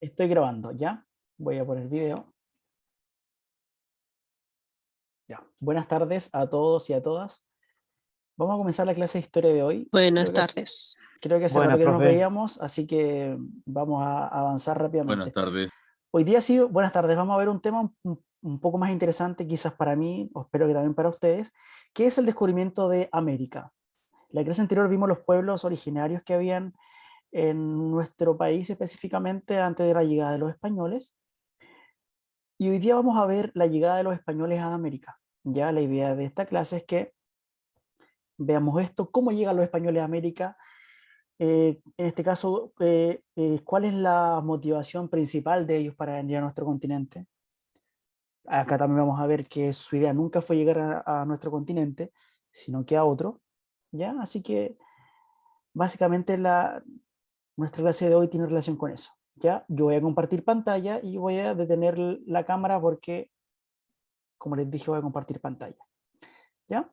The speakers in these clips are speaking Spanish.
Estoy grabando, ¿ya? Voy a poner video. Ya. Buenas tardes a todos y a todas. Vamos a comenzar la clase de historia de hoy. Buenas tardes. Creo que hace rato Buenas, que no nos profe. veíamos, así que vamos a avanzar rápidamente. Buenas tardes. Hoy día sí, buenas tardes, vamos a ver un tema un poco más interesante quizás para mí, o espero que también para ustedes, que es el descubrimiento de América. La clase anterior vimos los pueblos originarios que habían en nuestro país específicamente antes de la llegada de los españoles. Y hoy día vamos a ver la llegada de los españoles a América. Ya la idea de esta clase es que veamos esto, cómo llegan los españoles a América, en este caso, cuál es la motivación principal de ellos para venir a nuestro continente. Acá también vamos a ver que su idea nunca fue llegar a nuestro continente, sino que a otro. ¿Ya? Así que básicamente nuestra clase de hoy tiene relación con eso. ¿Ya? Yo voy a compartir pantalla y voy a detener la cámara porque, como les dije, voy a compartir pantalla. ¿Ya?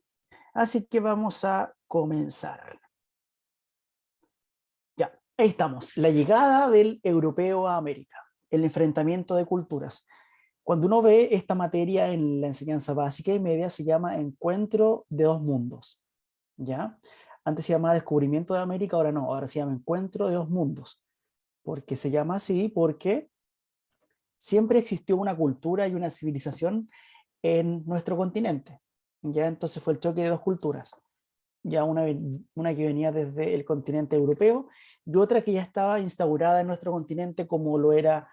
Así que vamos a comenzar. Ya, ahí estamos. La llegada del europeo a América, el enfrentamiento de culturas. Cuando uno ve esta materia en la enseñanza básica y media, se llama Encuentro de dos mundos. ¿Ya? Antes se llamaba Descubrimiento de América, ahora no, ahora se llama Encuentro de dos mundos. ¿Por qué se llama así? Porque siempre existió una cultura y una civilización en nuestro continente. Ya entonces fue el choque de dos culturas. Ya una que venía desde el continente europeo y otra que ya estaba instaurada en nuestro continente, como lo era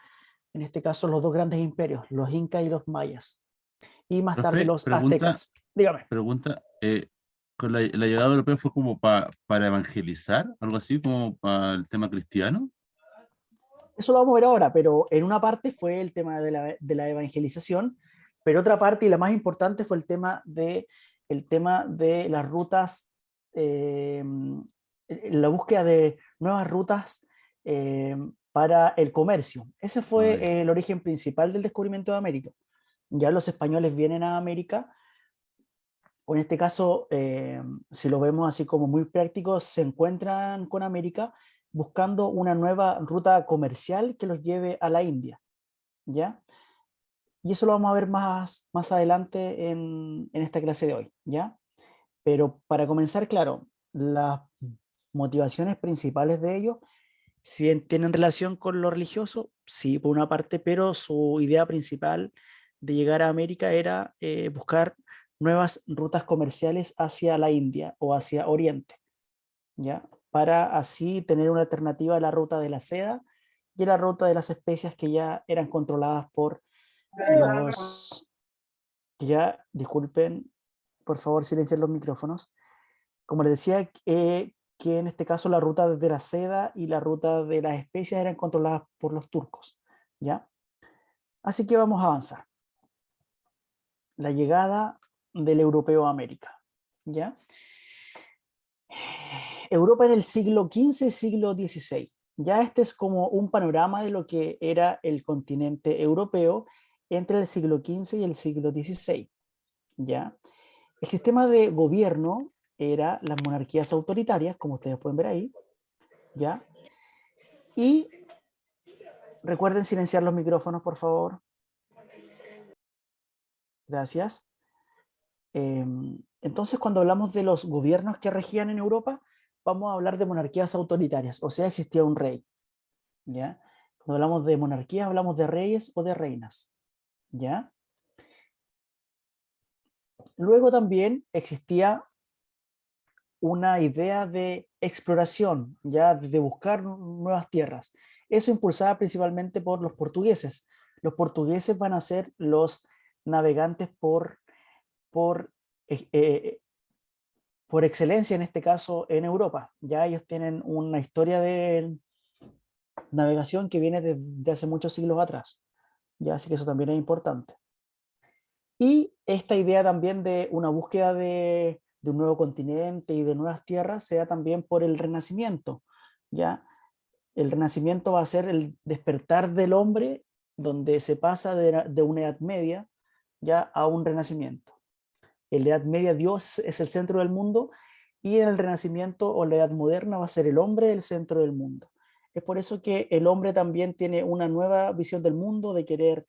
en este caso los dos grandes imperios, los incas y los mayas, y más tarde Profe, los aztecas. Dígame. ¿con la llegada europea fue como para evangelizar, algo así, como para el tema cristiano? Eso lo vamos a ver ahora, pero en una parte fue el tema de la evangelización, pero otra parte y la más importante fue el tema de las rutas, la búsqueda de nuevas rutas para el comercio. Ese Ay, fue el origen principal del descubrimiento de América. Ya los españoles vienen a América, o en este caso, si lo vemos así como muy práctico, se encuentran con América buscando una nueva ruta comercial que los lleve a la India, ¿ya? Y eso lo vamos a ver más adelante en esta clase de hoy, ¿ya? Pero para comenzar, claro, las motivaciones principales de ellos, si bien tienen relación con lo religioso, sí, por una parte, pero su idea principal de llegar a América era buscar nuevas rutas comerciales hacia la India o hacia Oriente, ¿ya? Para así tener una alternativa a la ruta de la seda y a la ruta de las especias que ya eran controladas por los... Ya, disculpen, por favor silencien los micrófonos. Como les decía, que en este caso la ruta de la seda y la ruta de las especias eran controladas por los turcos, ¿ya? Así que vamos a avanzar. La llegada del europeo a América, ¿ya? Europa en el siglo XV, siglo XVI. Ya este es como un panorama de lo que era el continente europeo entre el siglo XV y el siglo XVI, ¿ya? El sistema de gobierno era las monarquías autoritarias, como ustedes pueden ver ahí, ¿ya? Y recuerden silenciar los micrófonos, por favor. Gracias. Entonces, cuando hablamos de los gobiernos que regían en Europa, vamos a hablar de monarquías autoritarias, o sea, existía un rey, ¿ya? Cuando hablamos de monarquías, hablamos de reyes o de reinas, ¿ya? Luego también existía una idea de exploración, ya de buscar nuevas tierras. Eso impulsada principalmente por los portugueses. Los portugueses van a ser los navegantes por, eh, eh, por excelencia, en este caso en Europa. Ya ellos tienen una historia de navegación que viene desde hace muchos siglos atrás. Ya, así que eso también es importante. Y esta idea también de una búsqueda de un nuevo continente y de nuevas tierras se da también por el Renacimiento. ¿Ya? El Renacimiento va a ser el despertar del hombre, donde se pasa de una Edad Media ya a un Renacimiento. En la Edad Media Dios es el centro del mundo y en el Renacimiento o la Edad Moderna va a ser el hombre el centro del mundo. Es por eso que el hombre también tiene una nueva visión del mundo, de querer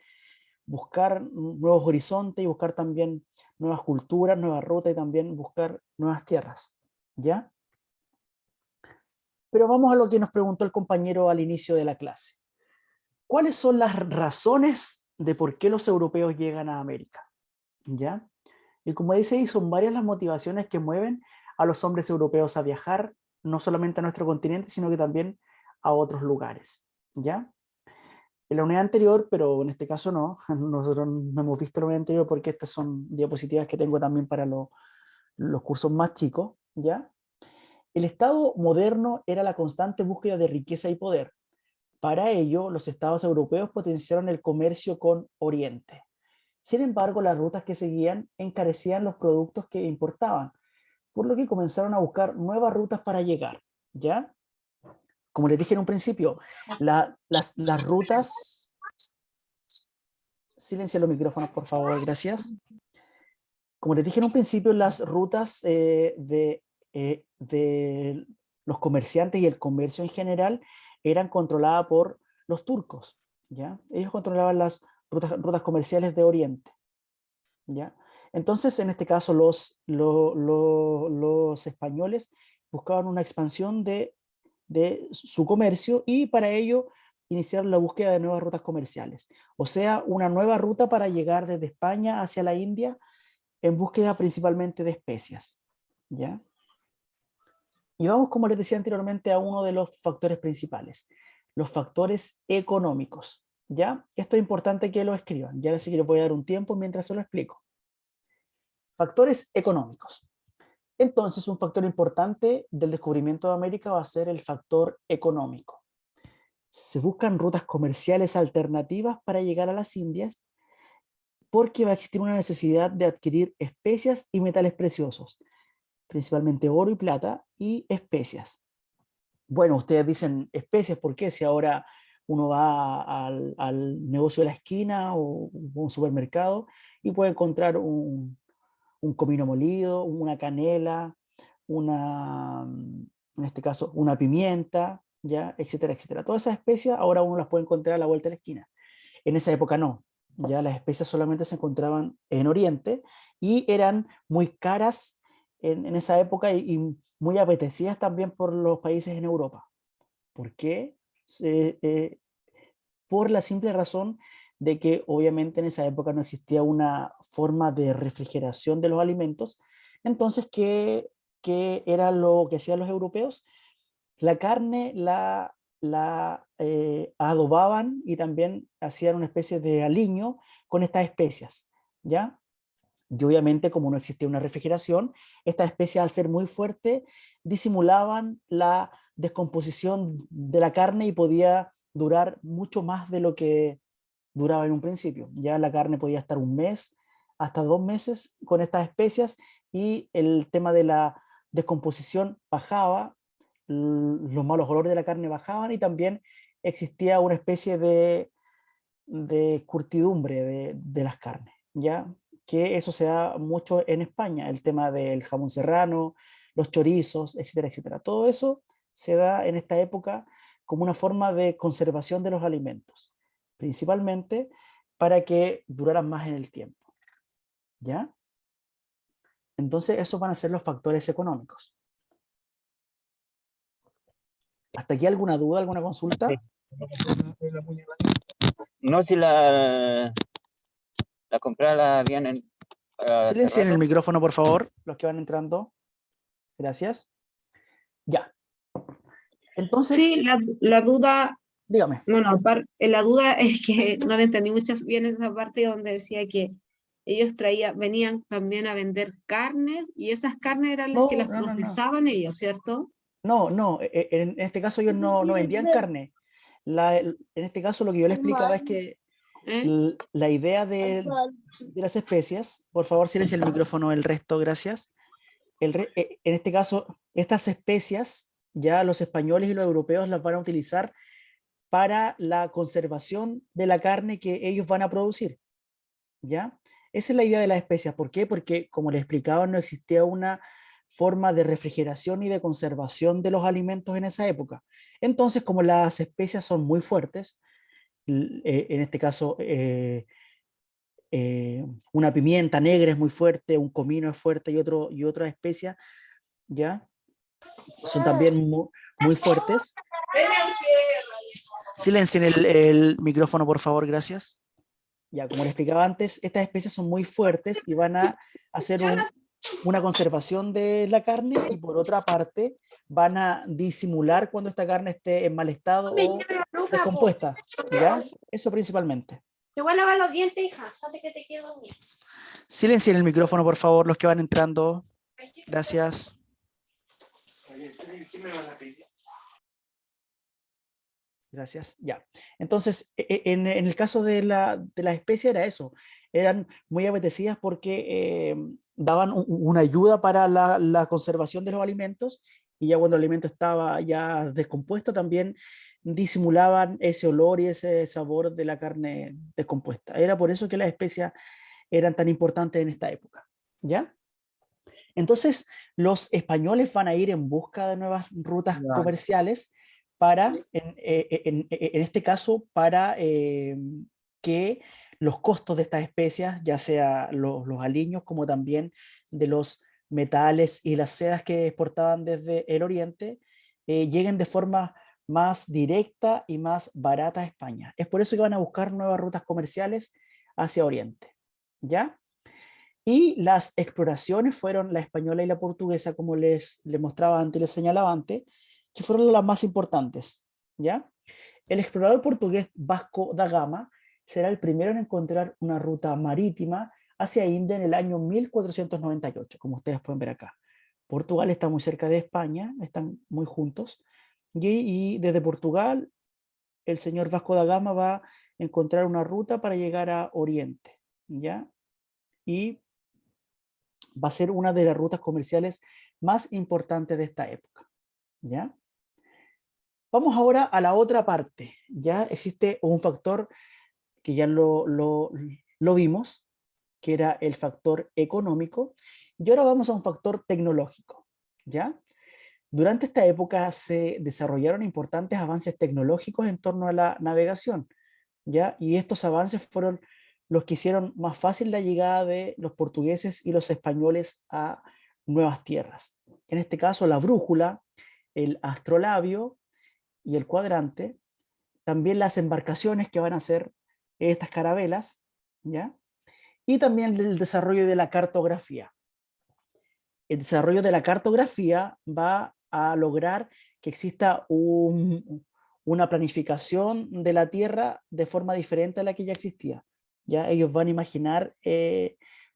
buscar nuevos horizontes y buscar también nuevas culturas, nuevas rutas y también buscar nuevas tierras, ¿ya? Pero vamos a lo que nos preguntó el compañero al inicio de la clase. ¿Cuáles son las razones de por qué los europeos llegan a América? ¿Ya? Y como dice ahí, son varias las motivaciones que mueven a los hombres europeos a viajar, no solamente a nuestro continente, sino que también a otros lugares, ¿ya? En la unidad anterior, pero en este caso no, nosotros no hemos visto la unidad anterior porque estas son diapositivas que tengo también para los cursos más chicos, ¿ya? El Estado moderno era la constante búsqueda de riqueza y poder. Para ello, los estados europeos potenciaron el comercio con Oriente. Sin embargo, las rutas que seguían encarecían los productos que importaban, por lo que comenzaron a buscar nuevas rutas para llegar, ¿ya? Como les dije en un principio, las rutas... Silencia los micrófonos, por favor, gracias. Como les dije en un principio, las rutas de los comerciantes y el comercio en general eran controladas por los turcos, ¿ya? Ellos controlaban las rutas comerciales de Oriente, ¿ya? Entonces, en este caso, los españoles buscaban una expansión de su comercio y para ello iniciaron la búsqueda de nuevas rutas comerciales. O sea, una nueva ruta para llegar desde España hacia la India en búsqueda principalmente de especias, ¿ya? Y vamos, como les decía anteriormente, a uno de los factores principales, los factores económicos, ¿ya? Esto es importante que lo escriban, ya así que les voy a dar un tiempo mientras se lo explico. Factores económicos. Entonces, un factor importante del descubrimiento de América va a ser el factor económico. Se buscan rutas comerciales alternativas para llegar a las Indias porque va a existir una necesidad de adquirir especias y metales preciosos, principalmente oro y plata y especias. Bueno, ustedes dicen especias, ¿por qué? Si ahora uno va al negocio de la esquina o un supermercado y puede encontrar un comino molido, una canela, en este caso, una pimienta, ¿ya? Etcétera, etcétera. Todas esas especias ahora uno las puede encontrar a la vuelta de la esquina. En esa época no, ya las especias solamente se encontraban en Oriente y eran muy caras en esa época y muy apetecidas también por los países en Europa. ¿Por qué? Por la simple razón de que obviamente en esa época no existía una forma de refrigeración de los alimentos. Entonces, ¿qué era lo que hacían los europeos? La carne la adobaban y también hacían una especie de aliño con estas especias, ¿ya? Y obviamente, como no existía una refrigeración, estas especias, al ser muy fuertes, disimulaban la descomposición de la carne y podía durar mucho más de lo que duraba en un principio. Ya la carne podía estar un mes, hasta 2 meses con estas especias y el tema de la descomposición bajaba, los malos olores de la carne bajaban y también existía una especie de curtidumbre de las carnes, ¿ya? Que eso se da mucho en España, el tema del jamón serrano, los chorizos, etcétera, etcétera. Todo eso se da en esta época como una forma de conservación de los alimentos, principalmente para que duraran más en el tiempo, ¿ya? Entonces, esos van a ser los factores económicos. ¿Hasta aquí alguna duda, alguna consulta? No, si la comprada la habían hace Silencien el rato. micrófono, por favor, los que van entrando. Gracias. Ya. Entonces, Sí, la duda, dígame. la duda es que no le entendí muchas bien esa parte donde decía que ellos venían también a vender carnes y esas carnes eran las que No, las no, no, no. procesaban ellos, ¿cierto? No, no, en este caso ellos no vendían carne. En este caso lo que yo le explicaba es que ¿Eh? la idea de las especias, por favor silencia el micrófono, el resto, gracias. En este caso, estas especias ya los españoles y los europeos las van a utilizar para la conservación de la carne que ellos van a producir, ¿ya? Esa es la idea de las especias. ¿Por qué? Porque, como les explicaba, no existía una forma de refrigeración y de conservación de los alimentos en esa época. Entonces, como las especias son muy fuertes, en este caso una pimienta negra es muy fuerte, un comino es fuerte y otra especia, ¿ya? Son también muy fuertes. Silencien el micrófono, por favor, gracias. Ya, como les explicaba antes, estas especies son muy fuertes y van a hacer una conservación de la carne, y por otra parte van a disimular cuando esta carne esté en mal estado o descompuesta, ¿ya? Eso principalmente. Te voy a lavar los dientes, hija, antes que te quede dormir. Silencien el micrófono, por favor, los que van entrando. Gracias. Gracias. Ya. Entonces, en el caso de la especie era eso. Eran muy apetecidas porque daban una ayuda para la conservación de los alimentos, y ya cuando el alimento estaba ya descompuesto también disimulaban ese olor y ese sabor de la carne descompuesta. Era por eso que las especias eran tan importantes en esta época. ¿Ya? Entonces, los españoles van a ir en busca de nuevas rutas comerciales para, en este caso, para que los costos de estas especias, ya sea los aliños como también de los metales y las sedas que exportaban desde el oriente, lleguen de forma más directa y más barata a España. Es por eso que van a buscar nuevas rutas comerciales hacia oriente. ¿Ya? Y las exploraciones fueron la española y la portuguesa, como les mostraba antes y les señalaba antes, que fueron las más importantes. ¿Ya? El explorador portugués Vasco da Gama será el primero en encontrar una ruta marítima hacia India en el año 1498, como ustedes pueden ver acá. Portugal está muy cerca de España, están muy juntos, y desde Portugal el señor Vasco da Gama va a encontrar una ruta para llegar a Oriente, ¿ya? Y va a ser una de las rutas comerciales más importantes de esta época, ¿ya? Vamos ahora a la otra parte, ¿ya? Existe un factor que ya lo vimos, que era el factor económico, y ahora vamos a un factor tecnológico, ¿ya? Durante esta época se desarrollaron importantes avances tecnológicos en torno a la navegación, ¿ya? Y estos avances fueron los que hicieron más fácil la llegada de los portugueses y los españoles a nuevas tierras. En este caso, la brújula, el astrolabio y el cuadrante, también las embarcaciones que van a ser estas carabelas, ¿ya? Y también el desarrollo de la cartografía. El desarrollo de la cartografía va a lograr que exista una planificación de la Tierra de forma diferente a la que ya existía. ¿Ya? Ellos van a imaginar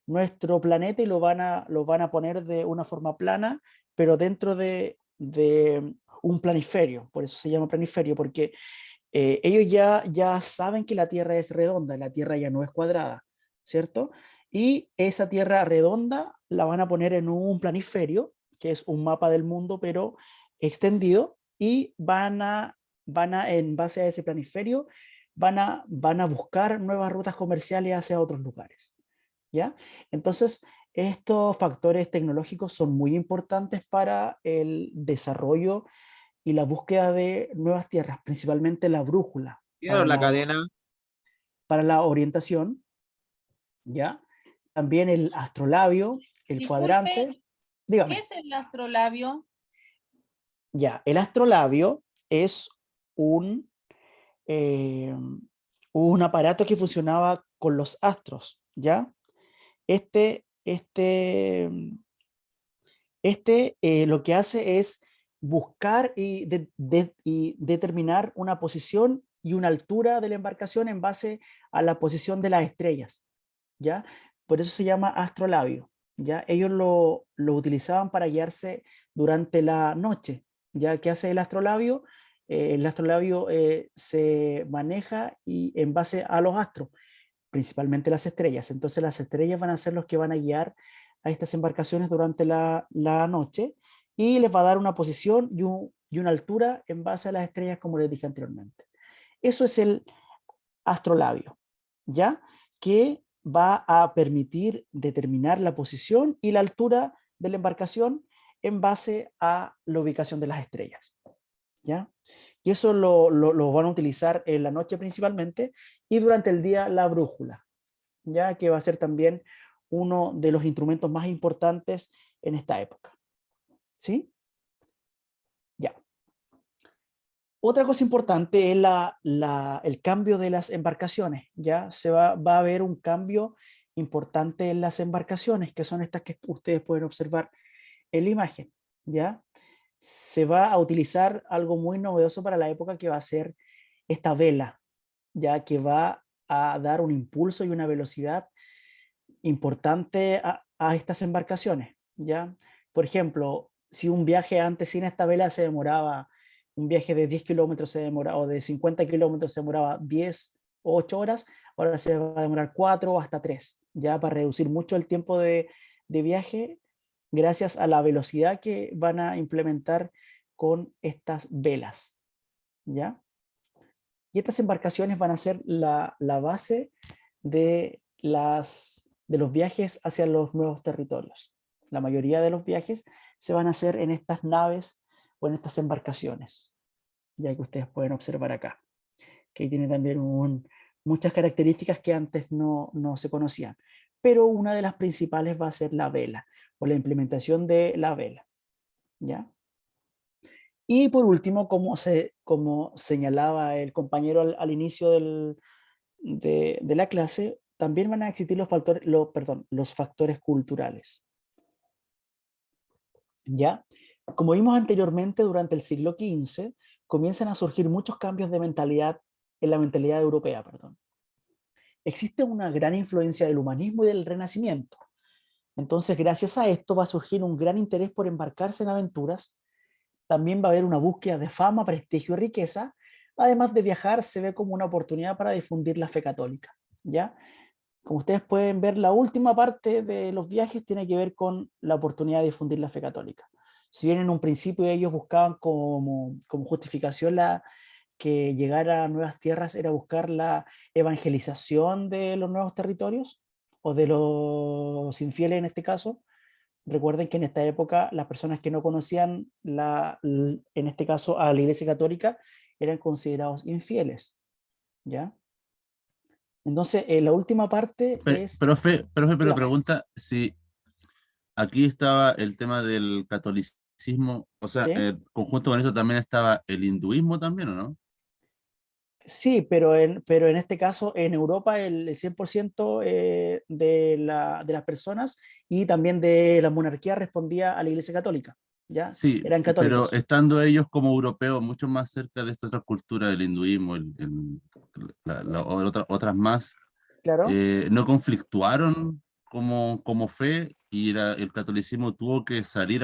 nuestro planeta y lo van a poner de una forma plana, pero dentro de un planiferio. Por eso se llama planiferio, porque ellos ya saben que la Tierra es redonda, la Tierra ya no es cuadrada, ¿cierto? Y esa Tierra redonda la van a poner en un planiferio, que es un mapa del mundo, pero extendido, y en base a ese planiferio, van a buscar nuevas rutas comerciales hacia otros lugares, ¿ya? Entonces, estos factores tecnológicos son muy importantes para el desarrollo y la búsqueda de nuevas tierras, principalmente la brújula, Quiero la cadena. para la orientación, ¿ya? También el astrolabio, el Disculpe, cuadrante. Dígame. ¿qué es el astrolabio? Ya, el astrolabio es un aparato que funcionaba con los astros, ¿ya? Lo que hace es buscar y determinar una posición y una altura de la embarcación en base a la posición de las estrellas, ¿ya? Por eso se llama astrolabio, ¿ya? Ellos lo utilizaban para guiarse durante la noche, ¿ya? ¿Qué hace el astrolabio? El astrolabio se maneja y en base a los astros, principalmente las estrellas. Entonces las estrellas van a ser los que van a guiar a estas embarcaciones durante la noche, y les va a dar una posición y una altura en base a las estrellas, como les dije anteriormente. Eso es el astrolabio, ¿ya? Que va a permitir determinar la posición y la altura de la embarcación en base a la ubicación de las estrellas, ¿ya? Y eso lo van a utilizar en la noche principalmente y durante el día la brújula, ya que va a ser también uno de los instrumentos más importantes en esta época. ¿Sí? Ya. Otra cosa importante es el cambio de las embarcaciones, ¿ya? Va a haber un cambio importante en las embarcaciones, que son estas que ustedes pueden observar en la imagen, ¿ya? Se va a utilizar algo muy novedoso para la época, que va a ser esta vela, ya que va a dar un impulso y una velocidad importante a estas embarcaciones, ¿ya? Por ejemplo, si un viaje antes sin esta vela se demoraba, un viaje de 10 kilómetros se demoraba, o de 50 kilómetros se demoraba 10 o 8 horas, ahora se va a demorar 4 o hasta 3, ya para reducir mucho el tiempo de viaje, gracias a la velocidad que van a implementar con estas velas, ¿ya? Y estas embarcaciones van a ser la base de los viajes hacia los nuevos territorios. La mayoría de los viajes se van a hacer en estas naves o en estas embarcaciones, ya que ustedes pueden observar acá, que tiene también muchas características que antes no se conocían, pero una de las principales va a ser la vela, o la implementación de la vela, ¿ya? Y por último, como señalaba el compañero al inicio de la clase, también van a existir los factores culturales. ¿Ya? Como vimos anteriormente, durante el siglo XV, comienzan a surgir muchos cambios de mentalidad en la mentalidad europea. Existe una gran influencia del humanismo y del Renacimiento. Entonces, gracias a esto va a surgir un gran interés por embarcarse en aventuras. También va a haber una búsqueda de fama, prestigio y riqueza. Además de viajar, se ve como una oportunidad para difundir la fe católica, ¿ya? Como ustedes pueden ver, la última parte de los viajes tiene que ver con la oportunidad de difundir la fe católica. Si bien en un principio ellos buscaban como justificación que llegar a nuevas tierras era buscar la evangelización de los nuevos territorios, o de los infieles en este caso. Recuerden que en esta época las personas que no conocían, en este caso a la Iglesia Católica, eran considerados infieles, ¿ya? Entonces, la última parte es... Profe, pero Dígame. pregunta si aquí estaba el tema del catolicismo, o sea, ¿Sí? conjunto con eso también estaba el hinduismo también, ¿o no? Sí, pero en este caso, en Europa, el 100% de las personas y también de la monarquía respondía a la Iglesia Católica, ¿ya? Sí, Eran pero católicos. estando ellos como europeos mucho más cerca de esta otra cultura del hinduismo, otras más, Claro. no conflictuaron como fe y el catolicismo tuvo que salir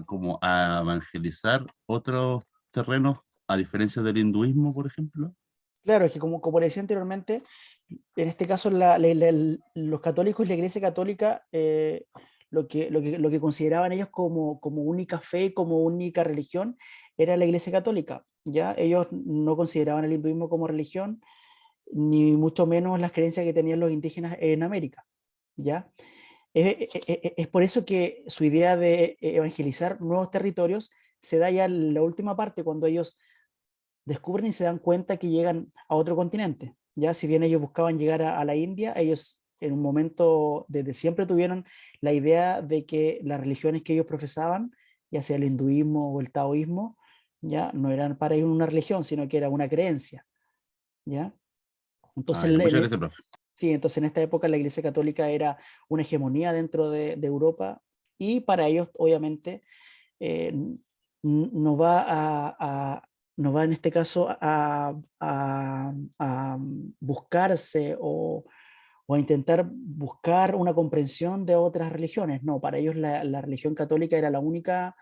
como a evangelizar otros terrenos, a diferencia del hinduismo, por ejemplo. Claro, es que como le decía anteriormente, en este caso los católicos y la Iglesia Católica, lo que consideraban ellos como única fe, como única religión, era la Iglesia Católica, ¿ya? Ellos no consideraban el hinduismo como religión, ni mucho menos las creencias que tenían los indígenas en América, ¿ya? Es por eso que su idea de evangelizar nuevos territorios se da ya en la última parte, cuando ellos descubren y se dan cuenta que llegan a otro continente. Ya si bien ellos buscaban llegar a la India, ellos en un momento desde siempre tuvieron la idea de que las religiones que ellos profesaban, ya sea el hinduismo o el taoísmo, ya no eran para ellos una religión, sino que era una creencia, ¿ya? Entonces, Ya, muchas gracias, profe. sí, entonces en esta época la Iglesia Católica era una hegemonía dentro de Europa, y para ellos, obviamente, eh, no va no va en este caso a buscarse o a intentar buscar una comprensión de otras religiones. No, para ellos la religión católica era la única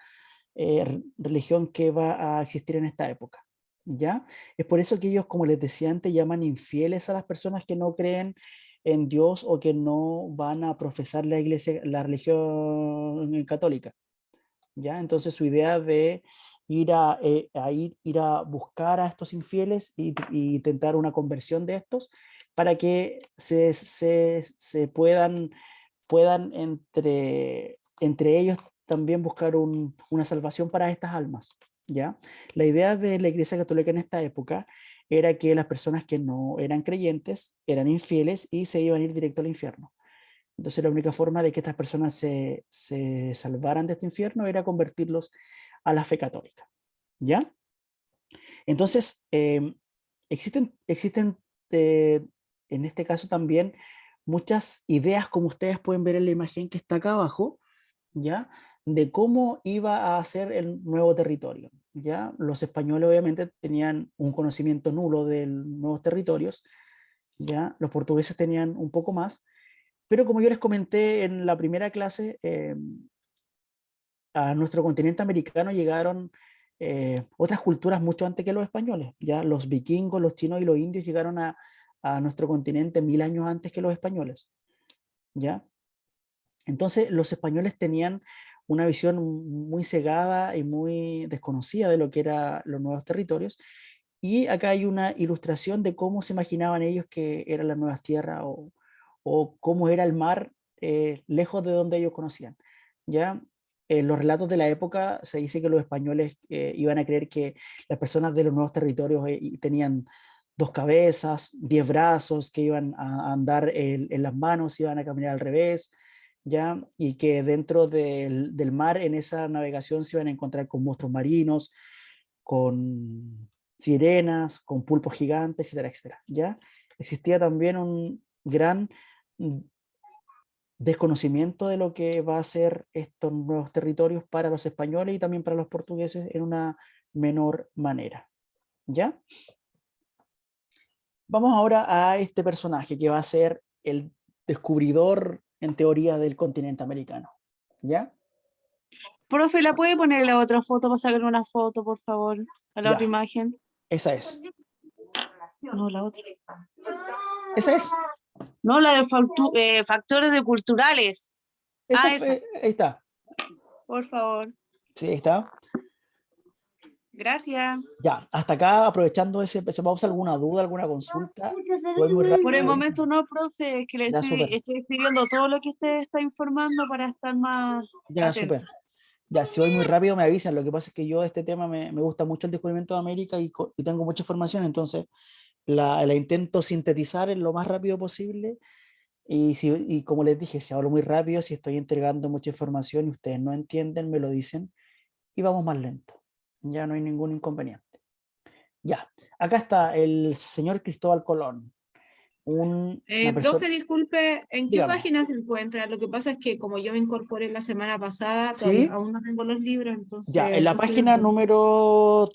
religión que va a existir en esta época, ¿ya? Es por eso que ellos, como les decía antes, llaman infieles a las personas que no creen en Dios o que no van a profesar la religión católica, ¿ya? Entonces su idea de ir a buscar a estos infieles y intentar una conversión de estos para que se puedan entre ellos también buscar una salvación para estas almas, ¿ya? La idea de la Iglesia Católica en esta época era que las personas que no eran creyentes eran infieles y se iban a ir directo al infierno. Entonces la única forma de que estas personas se salvaran de este infierno era convertirlos a la fe católica, ¿ya? Entonces, existen en este caso también muchas ideas, como ustedes pueden ver en la imagen que está acá abajo, ¿ya? De cómo iba a ser el nuevo territorio, ¿ya? Los españoles obviamente tenían un conocimiento nulo de nuevos territorios, ¿ya? Los portugueses tenían un poco más, pero como yo les comenté en la primera clase, a nuestro continente americano llegaron otras culturas mucho antes que los españoles. Ya los vikingos, los chinos y los indios llegaron a nuestro continente 1000 años antes que los españoles. ¿Ya? Entonces los españoles tenían una visión muy cegada y muy desconocida de lo que eran los nuevos territorios. Y acá hay una ilustración de cómo se imaginaban ellos que eran las nuevas tierras o cómo era el mar lejos de donde ellos conocían. ¿Ya? En los relatos de la época se dice que los españoles iban a creer que las personas de los nuevos territorios tenían 2 cabezas, 10 brazos, que iban a andar en las manos, iban a caminar al revés, ¿ya? Y que dentro del mar, en esa navegación, se iban a encontrar con monstruos marinos, con sirenas, con pulpos gigantes, etcétera, etcétera, ¿ya? Existía también un gran desconocimiento de lo que va a ser estos nuevos territorios para los españoles y también para los portugueses en una menor manera, ¿ya? Vamos ahora a este personaje que va a ser el descubridor, en teoría, del continente americano, ¿ya? Profe, ¿la puede poner la otra foto para sacar una foto, por favor? A la Ya. otra imagen. Esa es. No, la otra. Esa es. No, la de factores de culturales. Esa esa. ahí está. Por favor. Sí, ahí está. Gracias. Ya, hasta acá, aprovechando esa pausa, ¿alguna duda, alguna consulta? Voy muy rápido. Por el momento no, profe, es que le Ya, estoy súper. escribiendo todo lo que usted está informando para estar más Ya, atenta. súper. Ya, si voy muy rápido me avisan. Lo que pasa es que yo de este tema me gusta mucho el descubrimiento de América y tengo mucha información, entonces la intento sintetizar en lo más rápido posible. Y como les dije, si hablo muy rápido, si estoy entregando mucha información y ustedes no entienden, me lo dicen y vamos más lento. Ya no hay ningún inconveniente. Ya, acá está el señor Cristóbal Colón. Una persona... Profe, disculpe, ¿en qué Dígame. página se encuentra? Lo que pasa es que como yo me incorporé la semana pasada, ¿Sí? aún no tengo los libros, entonces... Ya, en la no estoy página entendiendo. número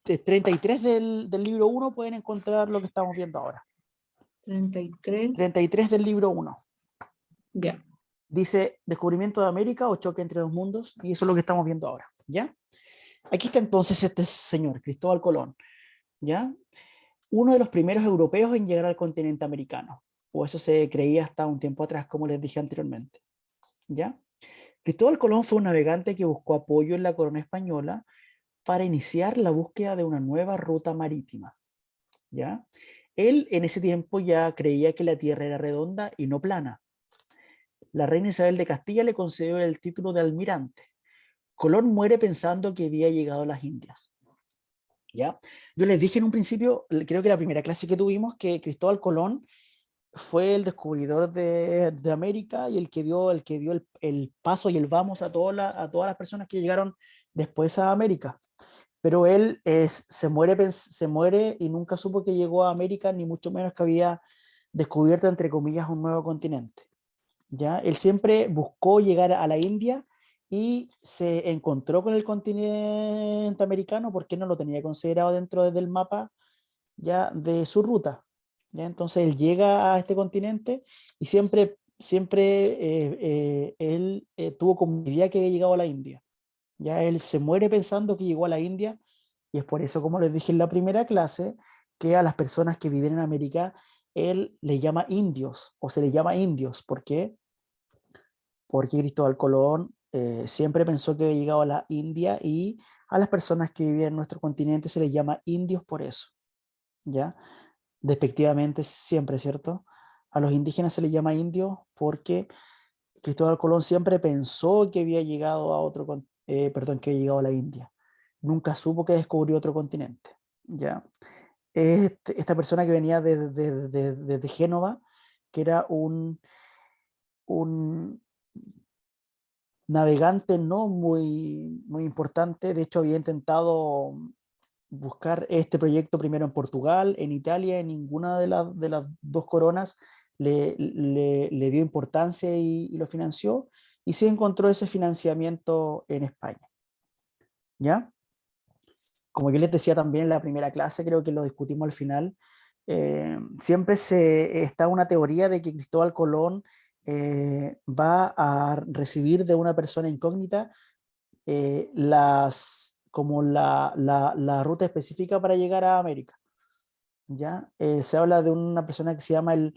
33 del libro 1 pueden encontrar lo que estamos viendo ahora. 33, 33 del libro 1. ya. Dice descubrimiento de América o choque entre dos mundos, y eso es lo que estamos viendo ahora, ¿ya? Aquí está entonces este señor, Cristóbal Colón, ¿ya? Uno de los primeros europeos en llegar al continente americano, o eso se creía hasta un tiempo atrás, como les dije anteriormente, ¿ya? Cristóbal Colón fue un navegante que buscó apoyo en la corona española para iniciar la búsqueda de una nueva ruta marítima, ¿ya? Él en ese tiempo ya creía que la Tierra era redonda y no plana. La reina Isabel de Castilla le concedió el título de almirante. Colón muere pensando que había llegado a las Indias. ¿Ya? Yo les dije en un principio, creo que la primera clase que tuvimos, que Cristóbal Colón fue el descubridor de América y el que dio el paso y el vamos a todas las personas que llegaron después a América. Pero él se muere y nunca supo que llegó a América, ni mucho menos que había descubierto, entre comillas, un nuevo continente. ¿Ya? Él siempre buscó llegar a la India y se encontró con el continente americano porque no lo tenía considerado dentro del mapa ya de su ruta. ¿Ya? Entonces él llega a este continente y siempre él tuvo como idea que había llegado a la India. Ya él se muere pensando que llegó a la India y es por eso, como les dije en la primera clase, que a las personas que viven en América él les llama indios o se les llama indios. ¿Por qué? Porque Cristóbal Colón siempre pensó que había llegado a la India y a las personas que vivían en nuestro continente se les llama indios por eso, ¿ya? Despectivamente siempre, ¿cierto? A los indígenas se les llama indios porque Cristóbal Colón siempre pensó que había llegado a que había llegado a la India. Nunca supo que descubrió otro continente, ¿ya? Esta persona que venía desde Génova, que era un navegante no muy importante. De hecho, había intentado buscar este proyecto primero en Portugal, en Italia, en ninguna de las dos coronas le dio importancia y lo financió, y sí encontró ese financiamiento en España, ¿ya? Como yo les decía también en la primera clase, creo que lo discutimos al final, siempre está una teoría de que Cristóbal Colón va a recibir de una persona incógnita como la ruta específica para llegar a América, ¿ya? Se habla de una persona que se llama el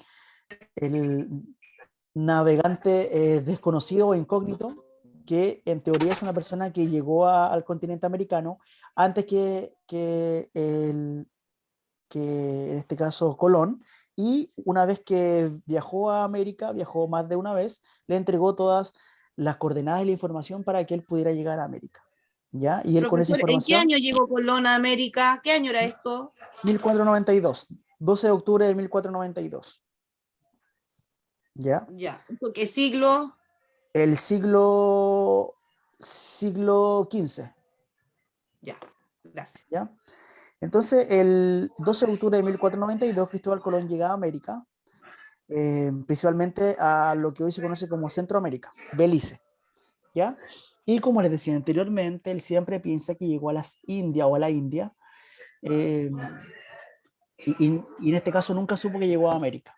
navegante desconocido o incógnito, que en teoría es una persona que llegó al continente americano antes que en este caso Colón, y una vez que viajó a América, viajó más de una vez, le entregó todas las coordenadas y la información para que él pudiera llegar a América, ¿ya? Y él con esa Profesor, ¿en qué información, año llegó Colón a América? ¿Qué año era esto? 1492, 12 de octubre de 1492, ¿ya? Ya, ¿qué siglo? El siglo XV, Ya, gracias. ¿ya? Entonces, el 12 de octubre de 1492, Cristóbal Colón llega a América, principalmente a lo que hoy se conoce como Centroamérica, Belice, ¿ya? Y como les decía anteriormente, él siempre piensa que llegó a las Indias o a la India, y en este caso nunca supo que llegó a América.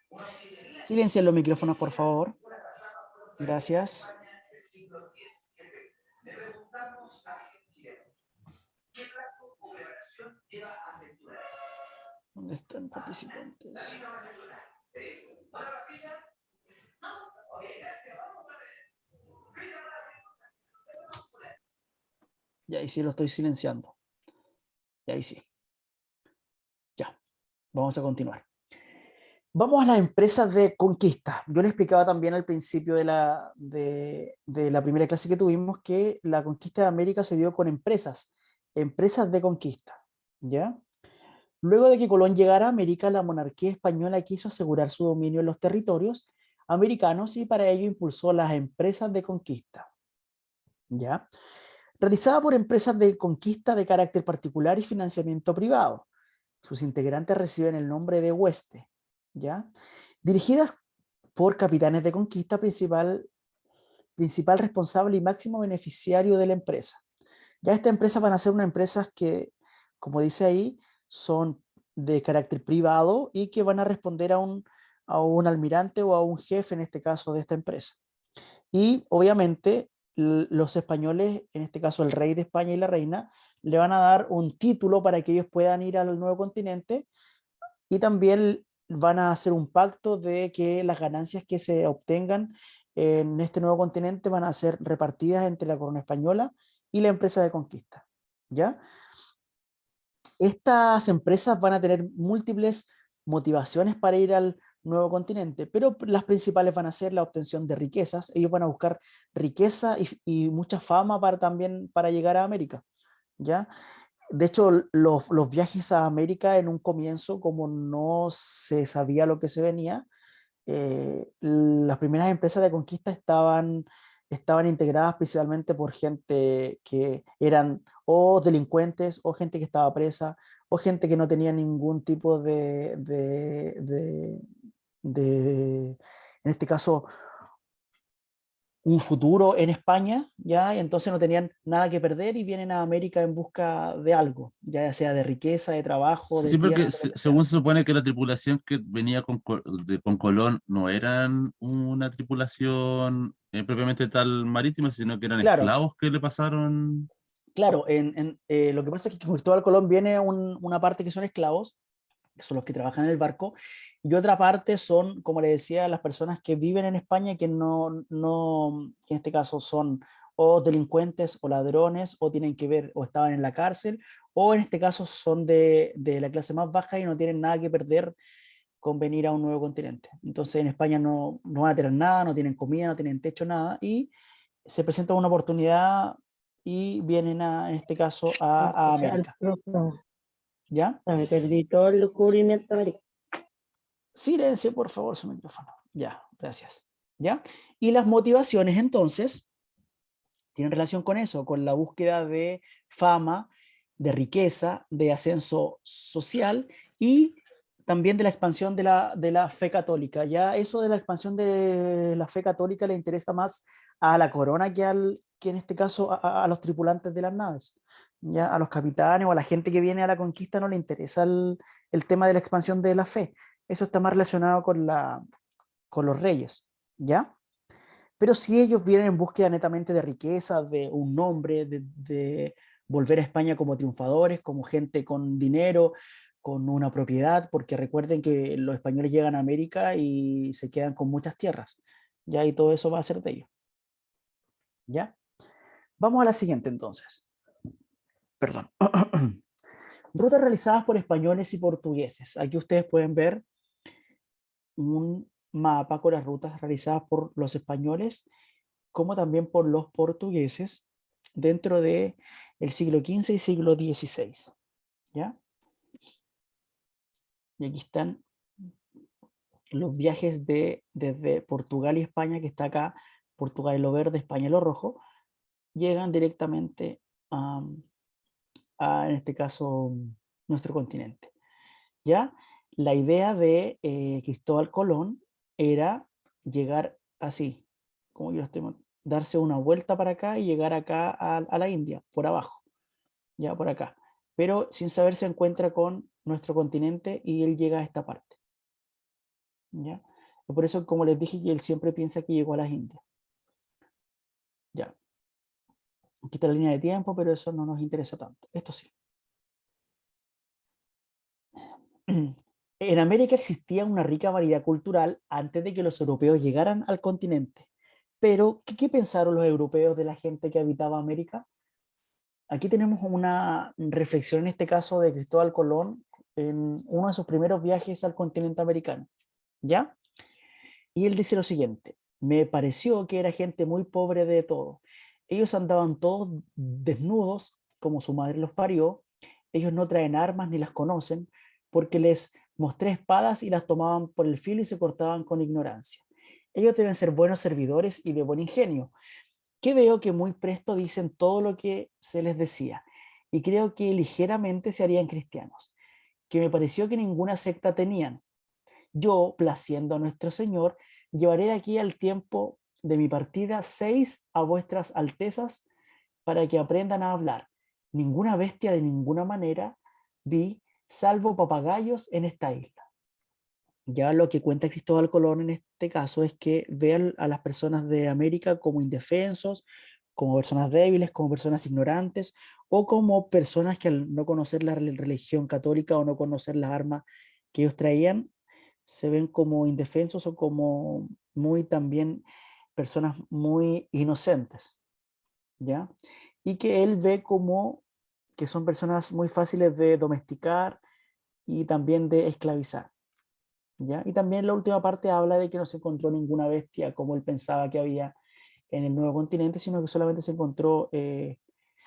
Silencien los micrófonos, por favor. Gracias. ¿Dónde están participantes? Ya, ahí sí lo estoy silenciando. Y ahí sí. Ya, vamos a continuar. Vamos a las empresas de conquista. Yo le explicaba también al principio de la primera clase que tuvimos que la conquista de América se dio con empresas de conquista, ¿ya? Luego de que Colón llegara a América, la monarquía española quiso asegurar su dominio en los territorios americanos y para ello impulsó las empresas de conquista, ¿ya? Realizada por empresas de conquista de carácter particular y financiamiento privado. Sus integrantes reciben el nombre de hueste, ¿ya? Dirigidas por capitanes de conquista, principal responsable y máximo beneficiario de la empresa. Ya estas empresas van a ser unas empresas que, como dice ahí, son de carácter privado y que van a responder a un almirante o a un jefe, en este caso, de esta empresa. Y obviamente los españoles, en este caso el rey de España y la reina, le van a dar un título para que ellos puedan ir al nuevo continente, y también van a hacer un pacto de que las ganancias que se obtengan en este nuevo continente van a ser repartidas entre la corona española y la empresa de conquista, ¿ya? Estas empresas van a tener múltiples motivaciones para ir al nuevo continente, pero las principales van a ser la obtención de riquezas. Ellos van a buscar riqueza y mucha fama también para llegar a América, ¿ya? De hecho, los viajes a América en un comienzo, como no se sabía lo que se venía, las primeras empresas de conquista estaban integradas principalmente por gente que eran o delincuentes, o gente que estaba presa, o gente que no tenía ningún tipo en este caso, un futuro en España, ¿ya? Y entonces no tenían nada que perder y vienen a América en busca de algo, ya sea de riqueza, de trabajo, de Sí, porque tierra, de lo que sea. según se supone que la tripulación que venía con Colón no eran una tripulación propiamente tal marítima, sino que eran Claro, esclavos que le pasaron. claro, lo que pasa es que con Cristóbal Colón viene una parte que son esclavos, que son los que trabajan en el barco, y otra parte son, como le decía, las personas que viven en España, que que en este caso son o delincuentes o ladrones, o tienen que ver, o estaban en la cárcel, o en este caso son de la clase más baja y no tienen nada que perder con venir a un nuevo continente. Entonces en España no van a tener nada, no tienen comida, no tienen techo, nada, y se presenta una oportunidad y vienen en este caso a América. ¿Ya? Me perdí todo el descubrimiento americano. Silencio, por favor, su micrófono. Ya, gracias. ¿Ya? Y las motivaciones entonces tienen relación con eso, con la búsqueda de fama, de riqueza, de ascenso social y también de la expansión de la fe católica. Ya eso de la expansión de la fe católica le interesa más a la corona que en este caso a los tripulantes de las naves. Ya a los capitanes o a la gente que viene a la conquista no le interesa el tema de la expansión de la fe. Eso está más relacionado con los reyes, ¿ya? Pero si ellos vienen en búsqueda netamente de riqueza, de un nombre, de volver a España como triunfadores, como gente con dinero, con una propiedad, porque recuerden que los españoles llegan a América y se quedan con muchas tierras, ¿ya? Y todo eso va a ser de ellos, ¿ya? Vamos a la siguiente entonces. Perdón. Rutas realizadas por españoles y portugueses. Aquí ustedes pueden ver un mapa con las rutas realizadas por los españoles como también por los portugueses dentro del siglo XV y siglo XVI. ¿Ya? Y aquí están los viajes desde Portugal y España, que está acá, Portugal en lo verde, España en lo rojo, llegan directamente en este caso, nuestro continente. ¿Ya? La idea de Cristóbal Colón era llegar así, como yo lo estoy, darse una vuelta para acá y llegar acá a la India, por abajo, ya por acá. Pero sin saber se encuentra con nuestro continente y él llega a esta parte. ¿Ya? Por eso, como les dije, él siempre piensa que llegó a las Indias. Ya. Aquí está la línea de tiempo, pero eso no nos interesa tanto. Esto sí. En América existía una rica variedad cultural antes de que los europeos llegaran al continente. Pero, ¿qué pensaron los europeos de la gente que habitaba América? Aquí tenemos una reflexión en este caso de Cristóbal Colón en uno de sus primeros viajes al continente americano. ¿Ya? Y él dice lo siguiente: me pareció que era gente muy pobre de todo. Ellos andaban todos desnudos, como su madre los parió. Ellos no traen armas ni las conocen, porque les mostré espadas y las tomaban por el filo y se cortaban con ignorancia. Ellos deben ser buenos servidores y de buen ingenio, que veo que muy presto dicen todo lo que se les decía, y creo que ligeramente se harían cristianos, que me pareció que ninguna secta tenían. Yo, placiendo a nuestro Señor, llevaré de aquí al tiempo de mi partida 6 a vuestras altezas para que aprendan a hablar. Ninguna bestia de ninguna manera vi, salvo papagayos en esta isla. Ya lo que cuenta Cristóbal Colón en este caso es que ve a las personas de América como indefensos, como personas débiles, como personas ignorantes, o como personas que al no conocer la religión católica o no conocer las armas que ellos traían, se ven como indefensos o como muy también personas muy inocentes, ¿ya? Y que él ve como que son personas muy fáciles de domesticar y también de esclavizar, ¿ya? Y también la última parte habla de que no se encontró ninguna bestia como él pensaba que había en el nuevo continente, sino que solamente se encontró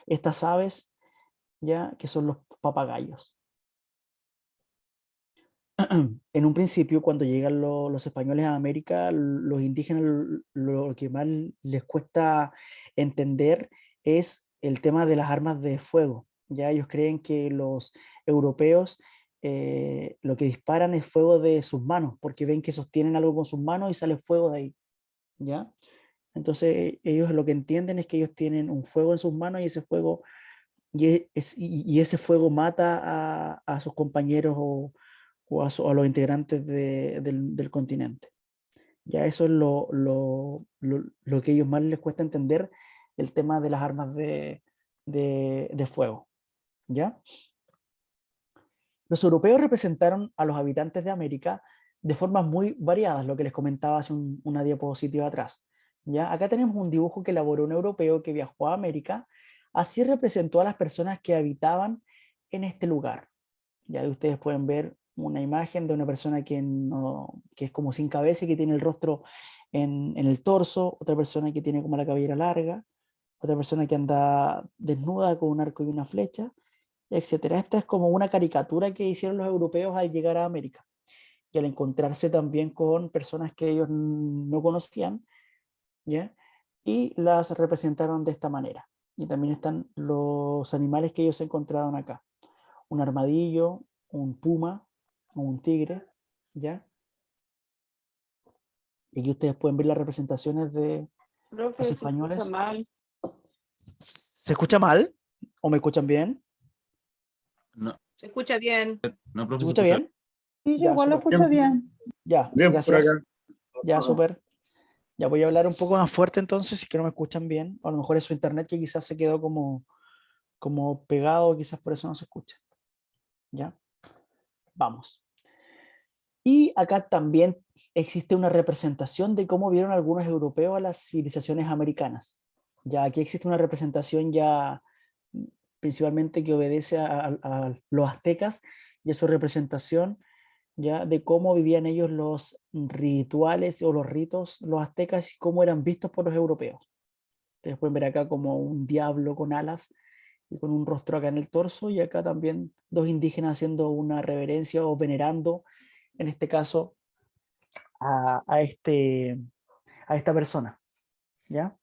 estas aves, ¿ya? Que son los papagayos. En un principio, cuando llegan los españoles a América, los indígenas lo que más les cuesta entender es el tema de las armas de fuego. Ya ellos creen que los europeos lo que disparan es fuego de sus manos, porque ven que sostienen algo con sus manos y sale fuego de ahí. ¿Ya? Entonces ellos lo que entienden es que ellos tienen un fuego en sus manos y ese fuego, y ese fuego mata a sus compañeros o a los integrantes del continente. Ya eso es lo que a ellos más les cuesta entender, el tema de las armas de fuego. ¿Ya? Los europeos representaron a los habitantes de América de formas muy variadas, lo que les comentaba hace una diapositiva atrás. ¿Ya? Acá tenemos un dibujo que elaboró un europeo que viajó a América, así representó a las personas que habitaban en este lugar. Ya ustedes pueden ver una imagen de una persona que, que es como sin cabeza y que tiene el rostro en el torso, otra persona que tiene como la cabellera larga, otra persona que anda desnuda con un arco y una flecha, etcétera. Esta es como una caricatura que hicieron los europeos al llegar a América y al encontrarse también con personas que ellos no conocían, ¿ya? Y las representaron de esta manera. Y también están los animales que ellos encontraron acá. Un armadillo, un puma, un tigre, ¿ya? Y aquí ustedes pueden ver las representaciones de Profe, los se escucha españoles. mal. ¿Se escucha mal? ¿O me escuchan bien? No, Se escucha bien. no, ¿Se profe, se escucha escucha. bien? Sí, yo Ya, igual lo súper. escucho bien. Ya, Bien por gracias. acá. Ya, súper. Ya voy a hablar un poco más fuerte entonces, si es que no me escuchan bien. O a lo mejor es su internet que quizás se quedó como pegado, quizás por eso no se escucha. ¿Ya? Vamos. Y acá también existe una representación de cómo vieron algunos europeos a las civilizaciones americanas. Ya aquí existe una representación ya principalmente que obedece a los aztecas y a su representación ya de cómo vivían ellos los rituales o los ritos, los aztecas, y cómo eran vistos por los europeos. Ustedes pueden ver acá como un diablo con alas y con un rostro acá en el torso, y acá también dos indígenas haciendo una reverencia o venerando, en este caso, a esta persona, ¿ya?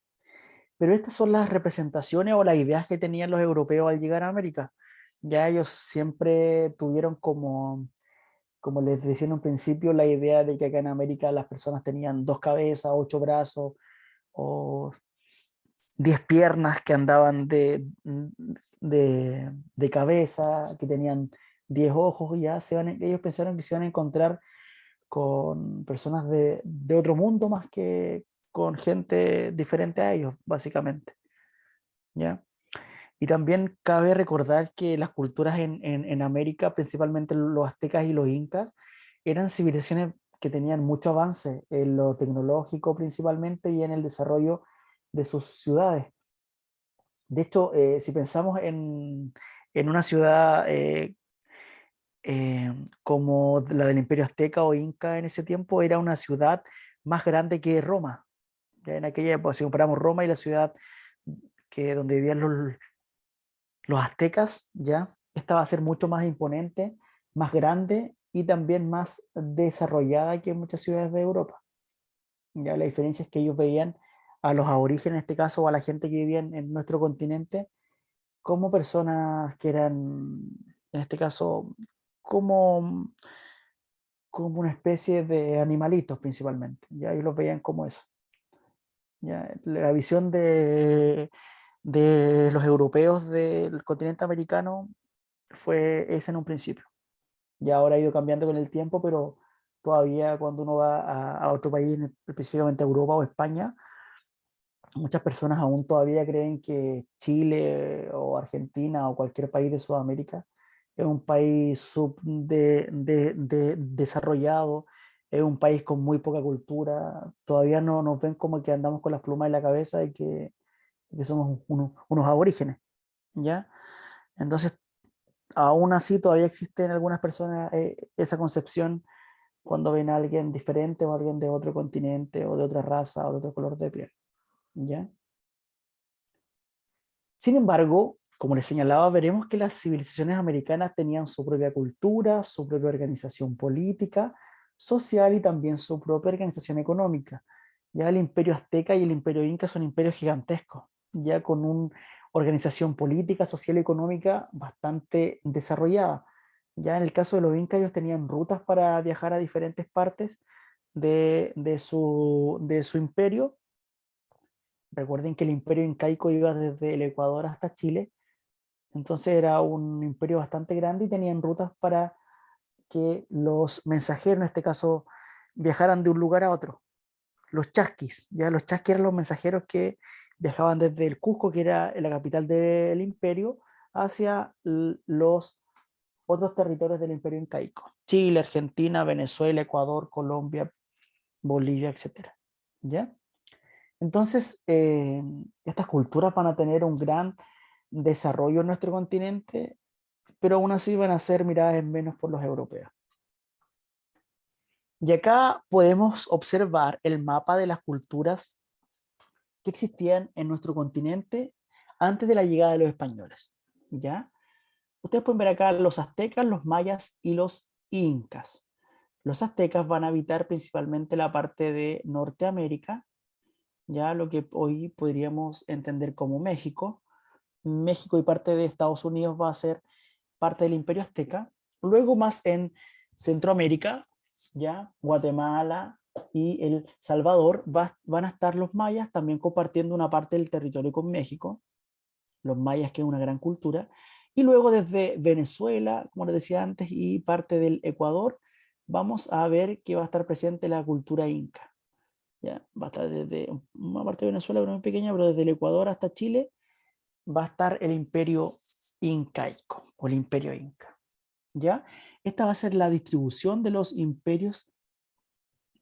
Pero estas son las representaciones o las ideas que tenían los europeos al llegar a América. Ya ellos siempre tuvieron como les decía en un principio, la idea de que acá en América las personas tenían 2 cabezas, 8 brazos o 10 piernas, que andaban de cabeza, que tenían 10 ojos, y ya ellos pensaron que se iban a encontrar con personas de otro mundo más que con gente diferente a ellos, básicamente. ¿Ya? Y también cabe recordar que las culturas en América, principalmente los aztecas y los incas, eran civilizaciones que tenían mucho avance en lo tecnológico principalmente y en el desarrollo de sus ciudades. De hecho, si pensamos en una ciudad como la del Imperio Azteca o Inca en ese tiempo, era una ciudad más grande que Roma. Ya en aquella época, si comparamos Roma y la ciudad donde vivían los aztecas, ya, esta va a ser mucho más imponente, más grande y también más desarrollada que muchas ciudades de Europa. Ya la diferencia es que ellos veían a los aborígenes, en este caso, o a la gente que vivía en nuestro continente, como personas que eran, en este caso, como, como una especie de animalitos principalmente. Ya ellos los veían como eso. Ya, la visión de los europeos del continente americano fue esa en un principio. Ya ahora ha ido cambiando con el tiempo, pero todavía cuando uno va a otro país, específicamente a Europa o España, muchas personas aún todavía creen que Chile o Argentina o cualquier país de Sudamérica es un país desarrollado, es un país con muy poca cultura. Todavía no nos ven como que andamos con las plumas en la cabeza y que somos unos aborígenes, ¿ya? Entonces, aún así todavía existe en algunas personas esa concepción cuando ven a alguien diferente o a alguien de otro continente o de otra raza o de otro color de piel, ¿ya? Sin embargo, como les señalaba, veremos que las civilizaciones americanas tenían su propia cultura, su propia organización política, social y también su propia organización económica. Ya el imperio azteca y el imperio inca son imperios gigantescos, ya con una organización política, social y económica bastante desarrollada. Ya en el caso de los incas, ellos tenían rutas para viajar a diferentes partes de su imperio. Recuerden que el imperio incaico iba desde el Ecuador hasta Chile, entonces era un imperio bastante grande y tenían rutas para que los mensajeros, en este caso, viajaran de un lugar a otro. Los chasquis, ya los chasquis eran los mensajeros que viajaban desde el Cusco, que era la capital del imperio, hacia los otros territorios del imperio incaico. Chile, Argentina, Venezuela, Ecuador, Colombia, Bolivia, etc. ¿Ya? Entonces, estas culturas van a tener un gran desarrollo en nuestro continente, pero aún así van a ser miradas en menos por los europeos. Y acá podemos observar el mapa de las culturas que existían en nuestro continente antes de la llegada de los españoles, ¿ya? Ustedes pueden ver acá los aztecas, los mayas y los incas. Los aztecas van a habitar principalmente la parte de Norteamérica, ya lo que hoy podríamos entender como México. México y parte de Estados Unidos va a ser parte del Imperio Azteca. Luego más en Centroamérica, ya Guatemala y El Salvador van a estar los mayas también compartiendo una parte del territorio con México. Los mayas, que es una gran cultura. Y luego desde Venezuela, como les decía antes, y parte del Ecuador, vamos a ver que va a estar presente la cultura inca. ¿Ya? Va a estar desde una parte de Venezuela, pero muy pequeña, pero desde el Ecuador hasta Chile va a estar el imperio incaico o el imperio inca. ¿Ya? Esta va a ser la distribución de los imperios,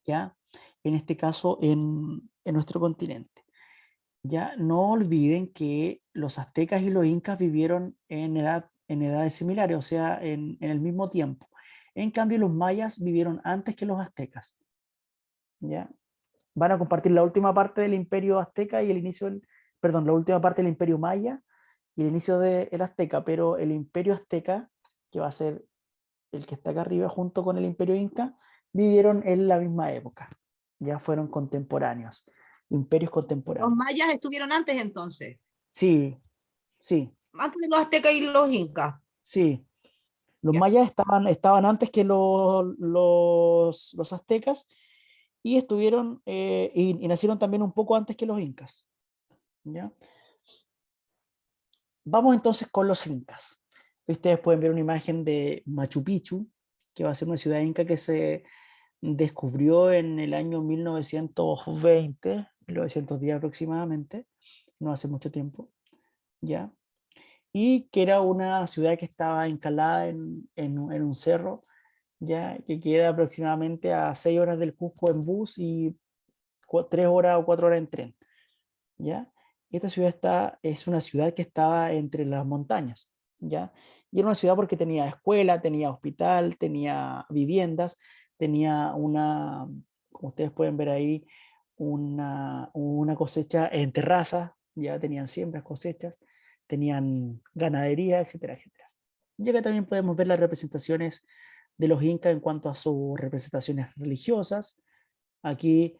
¿ya? En este caso en nuestro continente. Ya no olviden que los aztecas y los incas vivieron en edades similares, o sea, en el mismo tiempo. En cambio, los mayas vivieron antes que los aztecas. ¿Ya? Van a compartir la última parte del imperio azteca y el inicio del, perdón, la última parte del imperio maya y el inicio del azteca, pero el imperio azteca, que va a ser el que está acá arriba junto con el imperio inca, vivieron en la misma época. Ya fueron contemporáneos, imperios Los contemporáneos. mayas estuvieron antes entonces, Sí, sí, antes de los aztecas y los incas. sí. Los Ya. mayas estaban antes que los aztecas y estuvieron y nacieron también un poco antes que los incas. ¿Ya? Vamos entonces con los incas. Ustedes pueden ver una imagen de Machu Picchu, que va a ser una ciudad inca que se descubrió en el año 1920, 1910 aproximadamente, no hace mucho tiempo, ¿ya? Y que era una ciudad que estaba encalada en un cerro, ya que queda aproximadamente a 6 horas del Cusco en bus y 3 horas o 4 horas en tren, ¿ya? Y esta ciudad es una ciudad que estaba entre las montañas, ¿ya? Y era una ciudad porque tenía escuela, tenía hospital, tenía viviendas, tenía como ustedes pueden ver ahí, una cosecha en terrazas, ya tenían siembras, cosechas, tenían ganadería, etcétera, etcétera. Y acá también podemos ver las representaciones de los incas en cuanto a sus representaciones religiosas. Aquí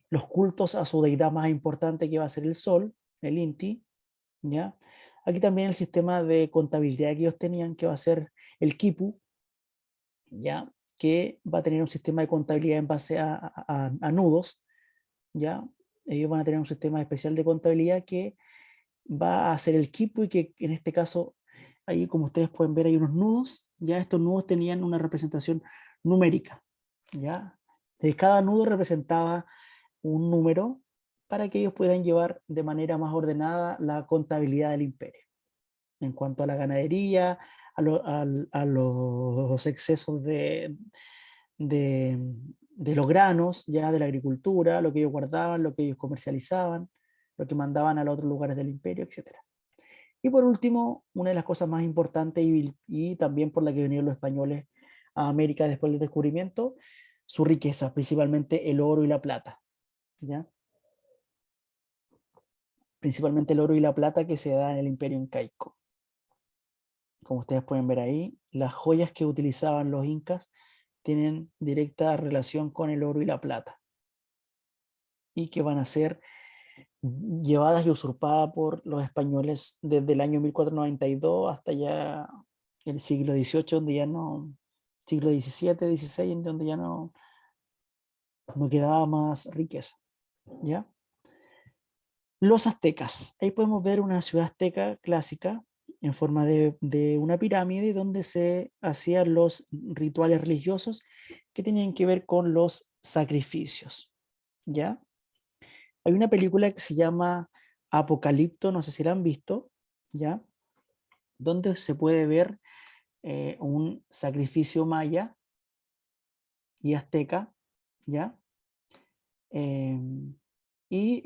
los cultos a su deidad más importante, que va a ser el sol, el Inti, ¿ya? Aquí también el sistema de contabilidad que ellos tenían, que va a ser el Quipu, ¿ya? Que va a tener un sistema de contabilidad en base a nudos, ¿ya? Ellos van a tener un sistema especial de contabilidad que va a ser el Quipu y que en este caso, ahí como ustedes pueden ver hay unos nudos, ya estos nudos tenían una representación numérica, ¿ya? Cada nudo representaba un número para que ellos pudieran llevar de manera más ordenada la contabilidad del imperio. En cuanto a la ganadería, a los excesos de los granos, ya de la agricultura, lo que ellos guardaban, lo que ellos comercializaban, lo que mandaban a los otros lugares del imperio, etc. Y por último, una de las cosas más importantes y también por la que vinieron los españoles a América después del descubrimiento, su riqueza, principalmente el oro y la plata. ¿Ya? Principalmente el oro y la plata que se da en el imperio incaico. Como ustedes pueden ver ahí, las joyas que utilizaban los incas tienen directa relación con el oro y la plata, y que van a ser llevadas y usurpadas por los españoles desde el año 1492 hasta ya el siglo XVIII, donde ya no, siglo XVII, XVI, donde ya no quedaba más riqueza. ¿Ya? Los aztecas. Ahí podemos ver una ciudad azteca clásica en forma de una pirámide donde se hacían los rituales religiosos que tenían que ver con los sacrificios. ¿Ya? Hay una película que se llama Apocalipto, no sé si la han visto, ¿ya? Donde se puede ver un sacrificio maya y azteca, ¿ya? Y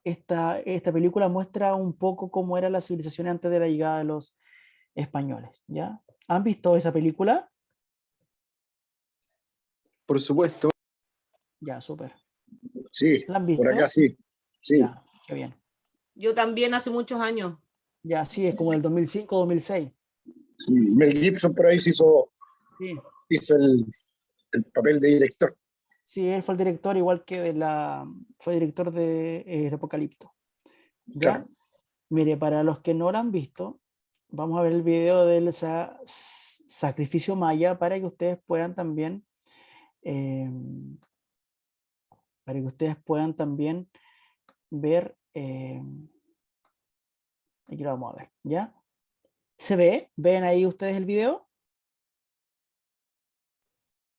esta película muestra un poco cómo era la civilización antes de la llegada de los españoles, ¿ya? ¿Han visto esa película? Por supuesto. Ya, súper. Sí, ¿La han visto? por acá sí. Sí. Ya, qué bien. Yo también hace muchos años. Ya, sí, es como el 2005, 2006. Sí, Mel Gibson por ahí se hizo Sí. el papel de director. Sí, él fue el director, igual que fue director de El Apocalipto. ¿Ya? Claro. Mire, para los que no lo han visto, vamos a ver el video del sacrificio maya para que ustedes puedan también ver, aquí lo vamos a ver, ¿ya? ¿Se ve? ¿Ven ahí ustedes el video?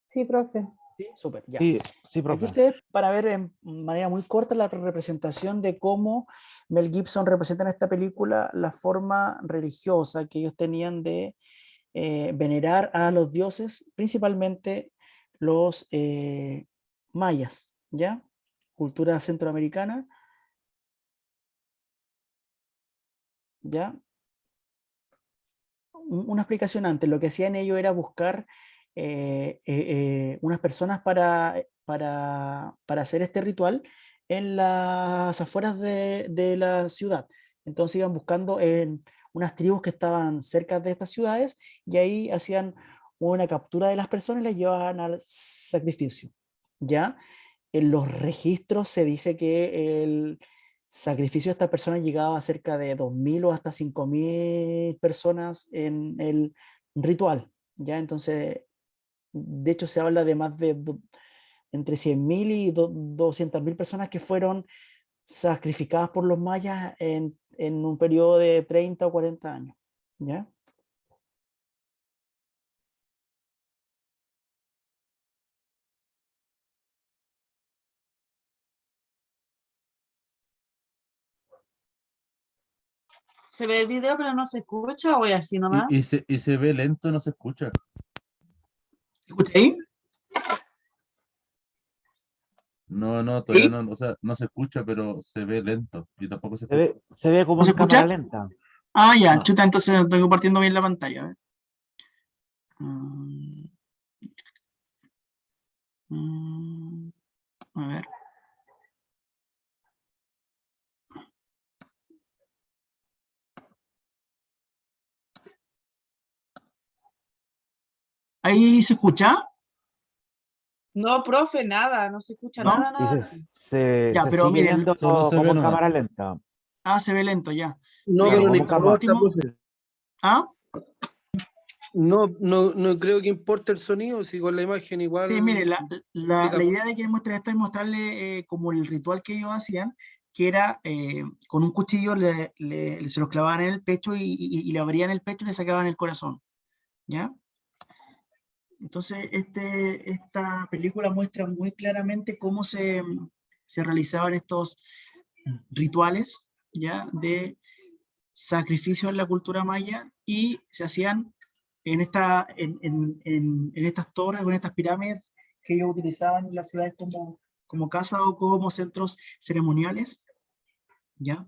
Sí, profe. Sí, súper, ya. Sí, Aquí profe. ustedes, para ver en manera muy corta la representación de cómo Mel Gibson representa en esta película la forma religiosa que ellos tenían de venerar a los dioses, principalmente los mayas, ¿ya? Cultura centroamericana, ¿ya? Una explicación antes, lo que hacían ellos era buscar unas personas para hacer este ritual en las afueras de la ciudad. Entonces iban buscando en unas tribus que estaban cerca de estas ciudades y ahí hacían una captura de las personas y las llevaban al sacrificio. ¿Ya? En los registros se dice que el sacrificio de esta persona llegaba a cerca de 2.000 o hasta 5.000 personas en el ritual, ¿ya? Entonces, de hecho se habla de más de entre 100.000 y 200.000 personas que fueron sacrificadas por los mayas en un periodo de 30 o 40 años, ¿ya? Se ve el video, pero no se escucha, o es así nomás. Y se ve lento, no se escucha. ¿Escucha ahí? No, todavía no, o sea, no se escucha, pero se ve lento y tampoco se escucha. Se ve como ¿No se en cámara escucha? lenta. Ah, ya, No. chuta, entonces estoy compartiendo bien la pantalla. A ver. A ver. ¿Ahí se escucha? No, profe, nada, no se escucha ¿No? nada, nada. Y se Ya, pero sigue miren, viendo Solo se ve como en nomás. cámara lenta. se ve lento ya. No, Miren, pero no como cámara. importa, último. profe. ¿Ah? No creo que importe el sonido, si con la imagen igual. Sí, mire, la explica- idea de que muestra esto es mostrarle como el ritual que ellos hacían, que era con un cuchillo se los clavaban en el pecho y le abrían el pecho y le sacaban el corazón, ¿ya? Entonces, esta película muestra muy claramente cómo se realizaban estos rituales, ¿ya? De sacrificio en la cultura maya y se hacían en estas torres o en estas pirámides que ellos utilizaban en las ciudades como casa o como centros ceremoniales, ¿ya?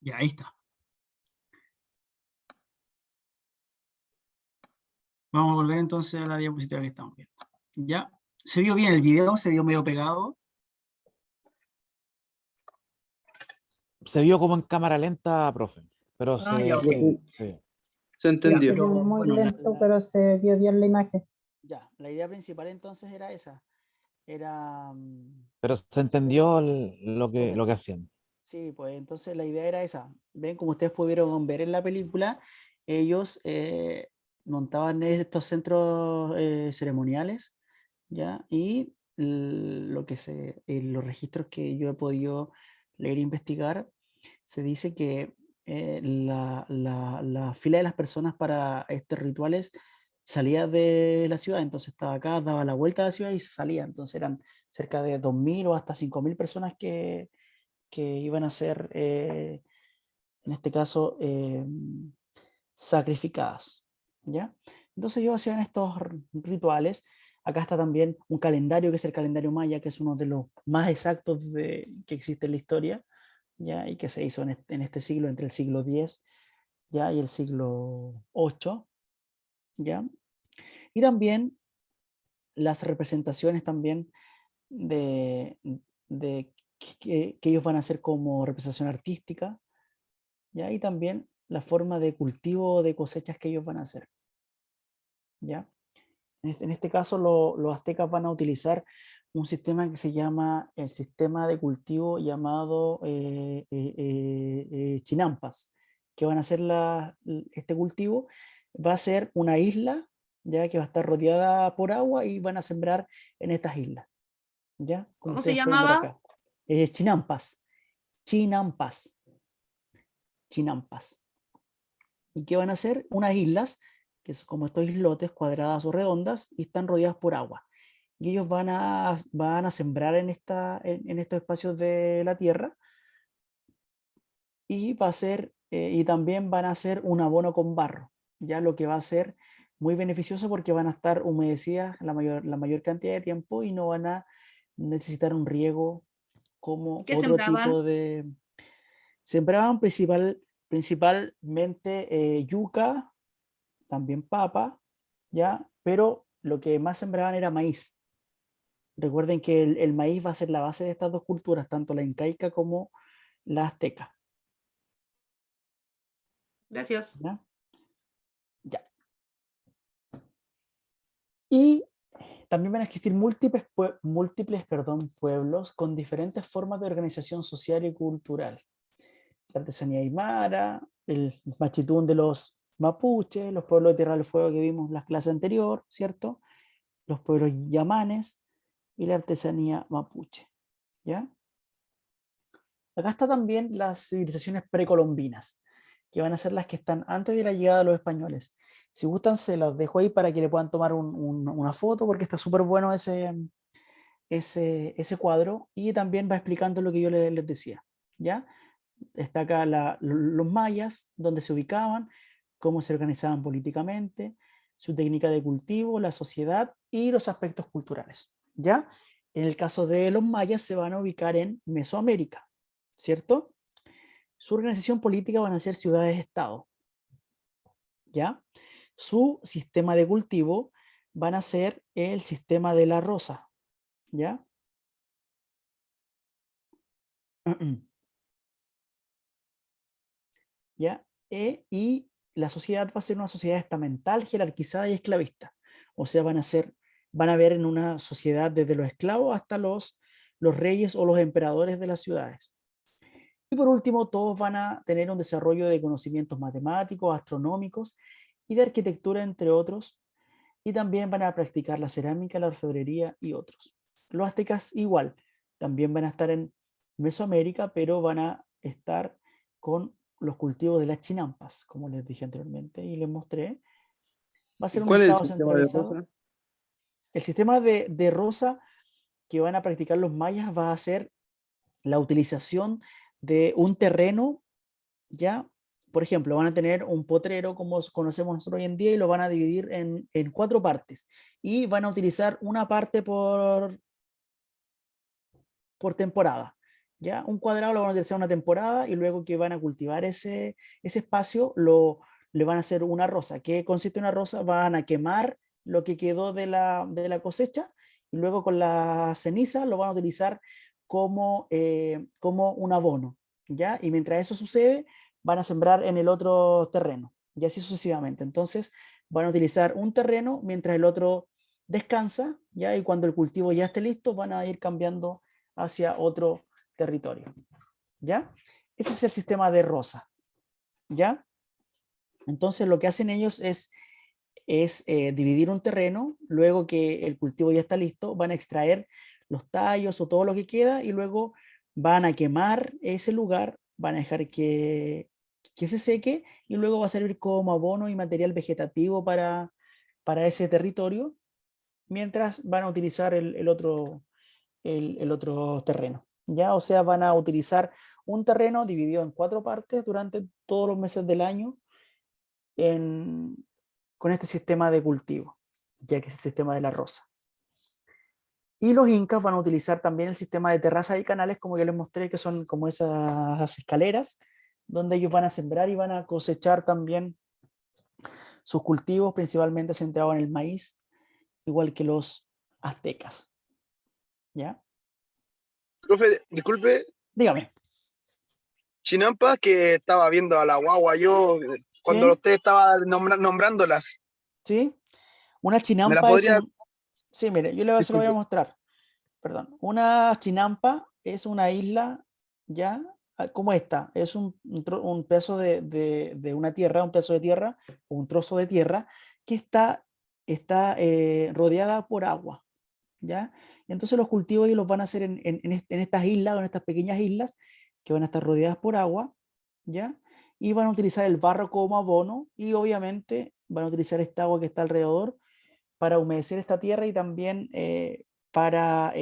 Ya, ahí está. Vamos a volver entonces a la diapositiva que estamos viendo. ¿Ya? ¿Se vio bien el video? ¿Se vio medio pegado? Se vio como en cámara lenta, profe. Pero Ah, ya, ok. sí. Se entendió. pero Muy bueno, lento, pero se vio bien la imagen. Ya, la idea principal entonces era esa. Era... Pero se entendió lo que correcto. hacían. Sí, pues entonces la idea era esa. Ven, como ustedes pudieron ver en la película, ellos montaban estos centros ceremoniales, ¿ya? Y los registros que yo he podido leer e investigar, se dice que la fila de las personas para estos rituales salía de la ciudad, entonces estaba acá, daba la vuelta a la ciudad y se salía, entonces eran cerca de 2.000 o hasta 5.000 personas que iban a ser, en este caso, sacrificadas, ¿ya? Entonces ellos hacían estos rituales. Acá está también un calendario, que es el calendario maya, que es uno de los más exactos que existe en la historia, ¿ya? Y que se hizo en este siglo, entre el siglo X, ¿ya? Y el siglo VIII, ¿ya? Y también las representaciones también de, de que ellos van a hacer como representación artística, ¿ya? Y también la forma de cultivo de cosechas que ellos van a hacer, ¿ya? En este caso, los aztecas van a utilizar un sistema que se llama el sistema de cultivo llamado chinampas, que van a hacer este cultivo, va a ser una isla, ya que va a estar rodeada por agua y van a sembrar en estas islas, ¿ya? Como ¿Cómo se ustedes pueden ver llamaba? acá. Chinampas, chinampas, chinampas. ¿Y qué van a hacer? Unas islas, que son como estos islotes cuadradas o redondas, y están rodeadas por agua. Y ellos van a sembrar en estos espacios de la tierra, y va a ser, y también van a hacer un abono con barro, ya lo que va a ser muy beneficioso porque van a estar humedecidas la mayor cantidad de tiempo y no van a necesitar un riego como ¿Qué otro sembraban? tipo de... Sembraban principalmente yuca, también papa, ¿ya? Pero lo que más sembraban era maíz. Recuerden que el maíz va a ser la base de estas dos culturas, tanto la incaica como la azteca. Gracias. ¿Ya? Ya. Y también van a existir múltiples pueblos con diferentes formas de organización social y cultural. La artesanía aymara, el machitún de los mapuches, los pueblos de Tierra del Fuego que vimos en la clase anterior, ¿cierto? Los pueblos yamanes y la artesanía mapuche, ¿ya? Acá está también las civilizaciones precolombinas, que van a ser las que están antes de la llegada de los españoles. Si gustan, se las dejo ahí para que le puedan tomar una foto, porque está súper bueno ese cuadro, y también va explicando lo que yo les decía, ¿ya? Está acá los mayas, donde se ubicaban, cómo se organizaban políticamente, su técnica de cultivo, la sociedad y los aspectos culturales, ¿ya? En el caso de los mayas se van a ubicar en Mesoamérica, ¿cierto? Su organización política van a ser ciudades-estado, ¿ya? Su sistema de cultivo van a ser el sistema de la rosa, ¿ya? ¿Ya? Y la sociedad va a ser una sociedad estamental, jerarquizada y esclavista. O sea, van a ver en una sociedad desde los esclavos hasta los reyes o los emperadores de las ciudades. Y por último, todos van a tener un desarrollo de conocimientos matemáticos, astronómicos y de arquitectura, entre otros, y también van a practicar la cerámica, la orfebrería y otros. Los aztecas igual, también van a estar en Mesoamérica, pero van a estar con los cultivos de las chinampas, como les dije anteriormente y les mostré. Va a ¿Y ser un cuál es el estado sistema de centralizado. rosa? El sistema de rosa que van a practicar los mayas va a ser la utilización de un terreno, ¿ya? Por ejemplo, van a tener un potrero como conocemos nosotros hoy en día y lo van a dividir en 4 partes. Y van a utilizar una parte por temporada. ¿Ya? Un cuadrado lo van a utilizar una temporada y luego que van a cultivar ese espacio, le van a hacer una rosa. ¿Qué consiste en una rosa? Van a quemar lo que quedó de la cosecha y luego con la ceniza lo van a utilizar como un abono, ¿ya? Y mientras eso sucede, van a sembrar en el otro terreno, y así sucesivamente. Entonces, van a utilizar un terreno mientras el otro descansa, ¿ya? Y cuando el cultivo ya esté listo, van a ir cambiando hacia otro territorio, ¿ya? Ese es el sistema de roza, ¿ya? Entonces, lo que hacen ellos es dividir un terreno, luego que el cultivo ya está listo, van a extraer los tallos o todo lo que queda y luego van a quemar ese lugar, van a dejar que se seque y luego va a servir como abono y material vegetativo para ese territorio, mientras van a utilizar el otro terreno. ¿Ya? O sea, van a utilizar un terreno dividido en 4 partes durante todos los meses del año con este sistema de cultivo, ya que es el sistema de la roza. Y los incas van a utilizar también el sistema de terrazas y canales, como ya les mostré, que son como esas escaleras, donde ellos van a sembrar y van a cosechar también sus cultivos, principalmente centrados en el maíz, igual que los aztecas. ¿Ya? Profe, disculpe, Dígame. Chinampa, que estaba viendo a la guagua yo cuando ¿Sí? usted estaba nombrándolas. ¿Sí? Una ¿Me la chinampa es podría...? un... Sí, mire, se lo voy a Disculpe. mostrar. Perdón. Una chinampa es una isla, ¿ya? Como esta. Es un pedazo de una tierra, un pedazo de tierra, un trozo de tierra que está rodeada por agua, ¿ya? Entonces los cultivos ellos los van a hacer en estas islas, en estas pequeñas islas que van a estar rodeadas por agua, ¿ya? Y van a utilizar el barro como abono y obviamente van a utilizar esta agua que está alrededor para humedecer esta tierra y también para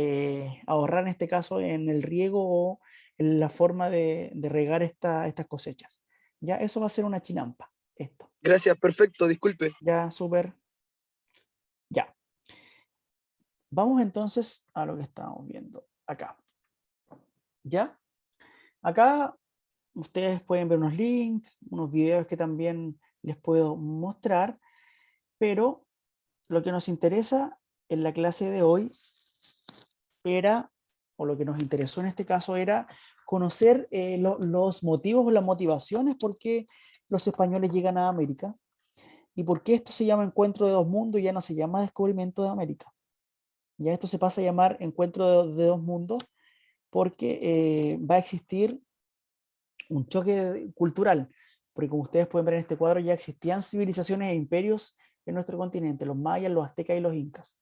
ahorrar en este caso en el riego o en la forma de regar estas cosechas. Ya, eso va a ser una chinampa, esto. Gracias, perfecto, disculpe. Ya, súper. Ya. Vamos entonces a lo que estamos viendo acá. ¿Ya? Acá ustedes pueden ver unos links, unos videos que también les puedo mostrar, pero lo que nos interesa en la clase de hoy era, o lo que nos interesó en este caso era conocer los motivos o las motivaciones por qué los españoles llegan a América y por qué esto se llama Encuentro de Dos Mundos y ya no se llama Descubrimiento de América. Ya esto se pasa a llamar Encuentro de Dos Mundos porque va a existir un choque cultural, porque como ustedes pueden ver en este cuadro ya existían civilizaciones e imperios en nuestro continente, los mayas, los aztecas y los incas.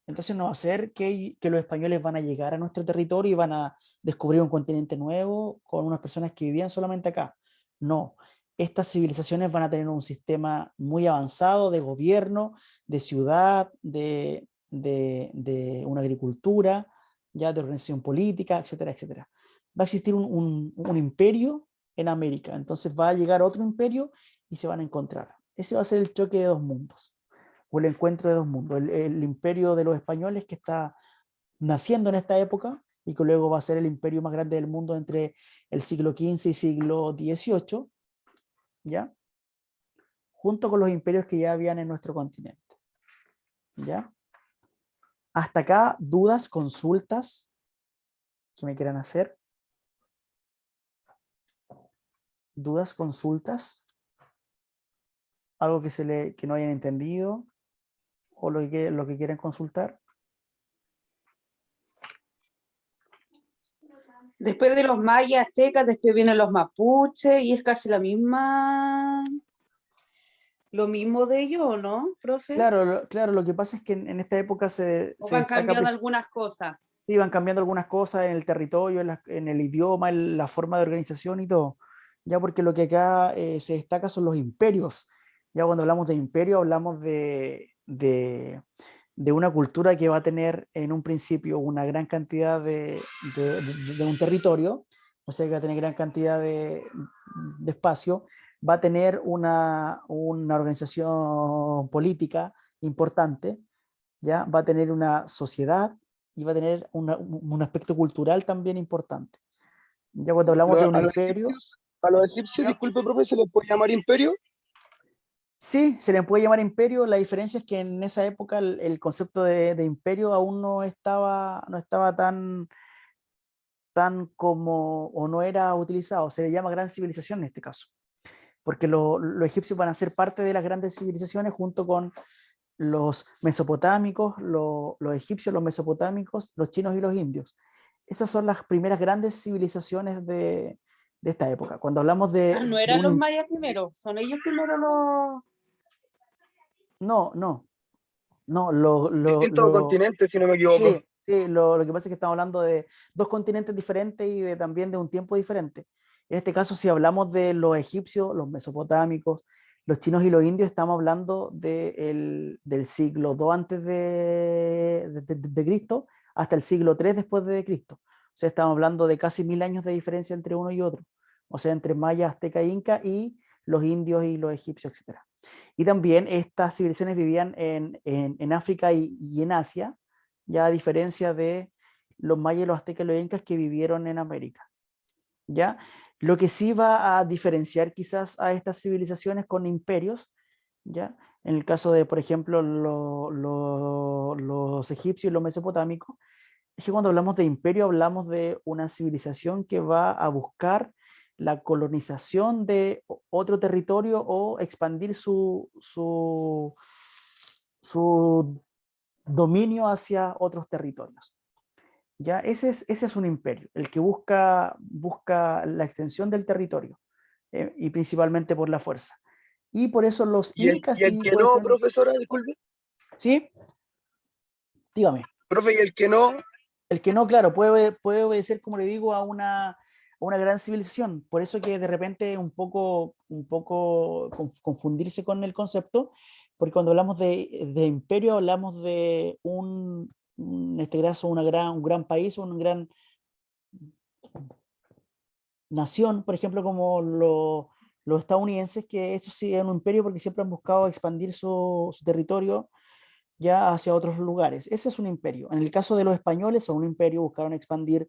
Entonces no va a ser que los españoles van a llegar a nuestro territorio y van a descubrir un continente nuevo con unas personas que vivían solamente acá. No, estas civilizaciones van a tener un sistema muy avanzado de gobierno, de ciudad, de una agricultura, ya de organización política, etcétera, etcétera. Va a existir un imperio en América, entonces va a llegar otro imperio y se van a encontrar. Ese va a ser el choque de dos mundos, o el encuentro de dos mundos, el imperio de los españoles que está naciendo en esta época y que luego va a ser el imperio más grande del mundo entre el siglo XV y siglo XVIII, ¿ya? Junto con los imperios que ya habían en nuestro continente, ¿ya? Hasta acá, dudas, consultas que me quieran hacer. ¿Dudas, consultas? ¿Algo que no hayan entendido? ¿O lo que quieran consultar? Después de los mayas, aztecas, después vienen los mapuches y es casi la misma, lo mismo de ellos, ¿o no, profe? Claro, lo que pasa es que en esta época se van destaca, cambiando algunas cosas. Sí, van cambiando algunas cosas en el territorio, en el idioma, en la forma de organización y todo. Ya porque lo que acá se destaca son los imperios. Ya cuando hablamos de imperio hablamos de una cultura que va a tener en un principio una gran cantidad de un territorio, o sea que va a tener gran cantidad de espacio, va a tener una organización política importante, ya va a tener una sociedad y va a tener un aspecto cultural también importante. Ya cuando hablamos de un imperio... ¿A los egipcios, disculpe, profe, se les puede llamar imperio? Sí, se le puede llamar imperio. La diferencia es que en esa época el concepto de imperio aún no estaba tan tan como, o no era utilizado, se le llama gran civilización en este caso, porque los egipcios van a ser parte de las grandes civilizaciones junto con los mesopotámicos, los egipcios, los mesopotámicos, los chinos y los indios. Esas son las primeras grandes civilizaciones de esta época. Cuando hablamos de... Ah, no de eran los un- mayas primero, son ellos primero los... No, Distintos continentes, si no me equivoco. sí, sí, lo que pasa es que estamos hablando de dos continentes diferentes y también de un tiempo diferente. En este caso, si hablamos de los egipcios, los mesopotámicos, los chinos y los indios, estamos hablando del siglo II antes de Cristo hasta el siglo III después de Cristo. O sea, estamos hablando de casi 1000 años de diferencia entre uno y otro. O sea, entre maya, azteca, inca y los indios y los egipcios, etc. Y también estas civilizaciones vivían en África y en Asia, ya a diferencia de los mayas, los aztecas y los incas que vivieron en América. ¿Ya? Lo que sí va a diferenciar quizás a estas civilizaciones con imperios, ¿ya? En el caso de, por ejemplo, los egipcios y los mesopotámicos, es que cuando hablamos de imperio hablamos de una civilización que va a buscar la colonización de otro territorio o expandir su dominio hacia otros territorios. ¿Ya? Ese es un imperio, el que busca la extensión del territorio y principalmente por la fuerza. Y por eso los incas Y el sí que pueden no, ser... profesora, disculpe. ¿Sí? Dígame. Profe, y el que no, El que no, claro, puede obedecer, como le digo, a una gran civilización. Por eso que de repente un poco confundirse con el concepto, porque cuando hablamos de imperio hablamos de en este caso un gran país, una gran nación, por ejemplo, como los estadounidenses, que eso sí es un imperio porque siempre han buscado expandir su territorio ya hacia otros lugares. Ese es un imperio. En el caso de los españoles, son un imperio, buscaron expandir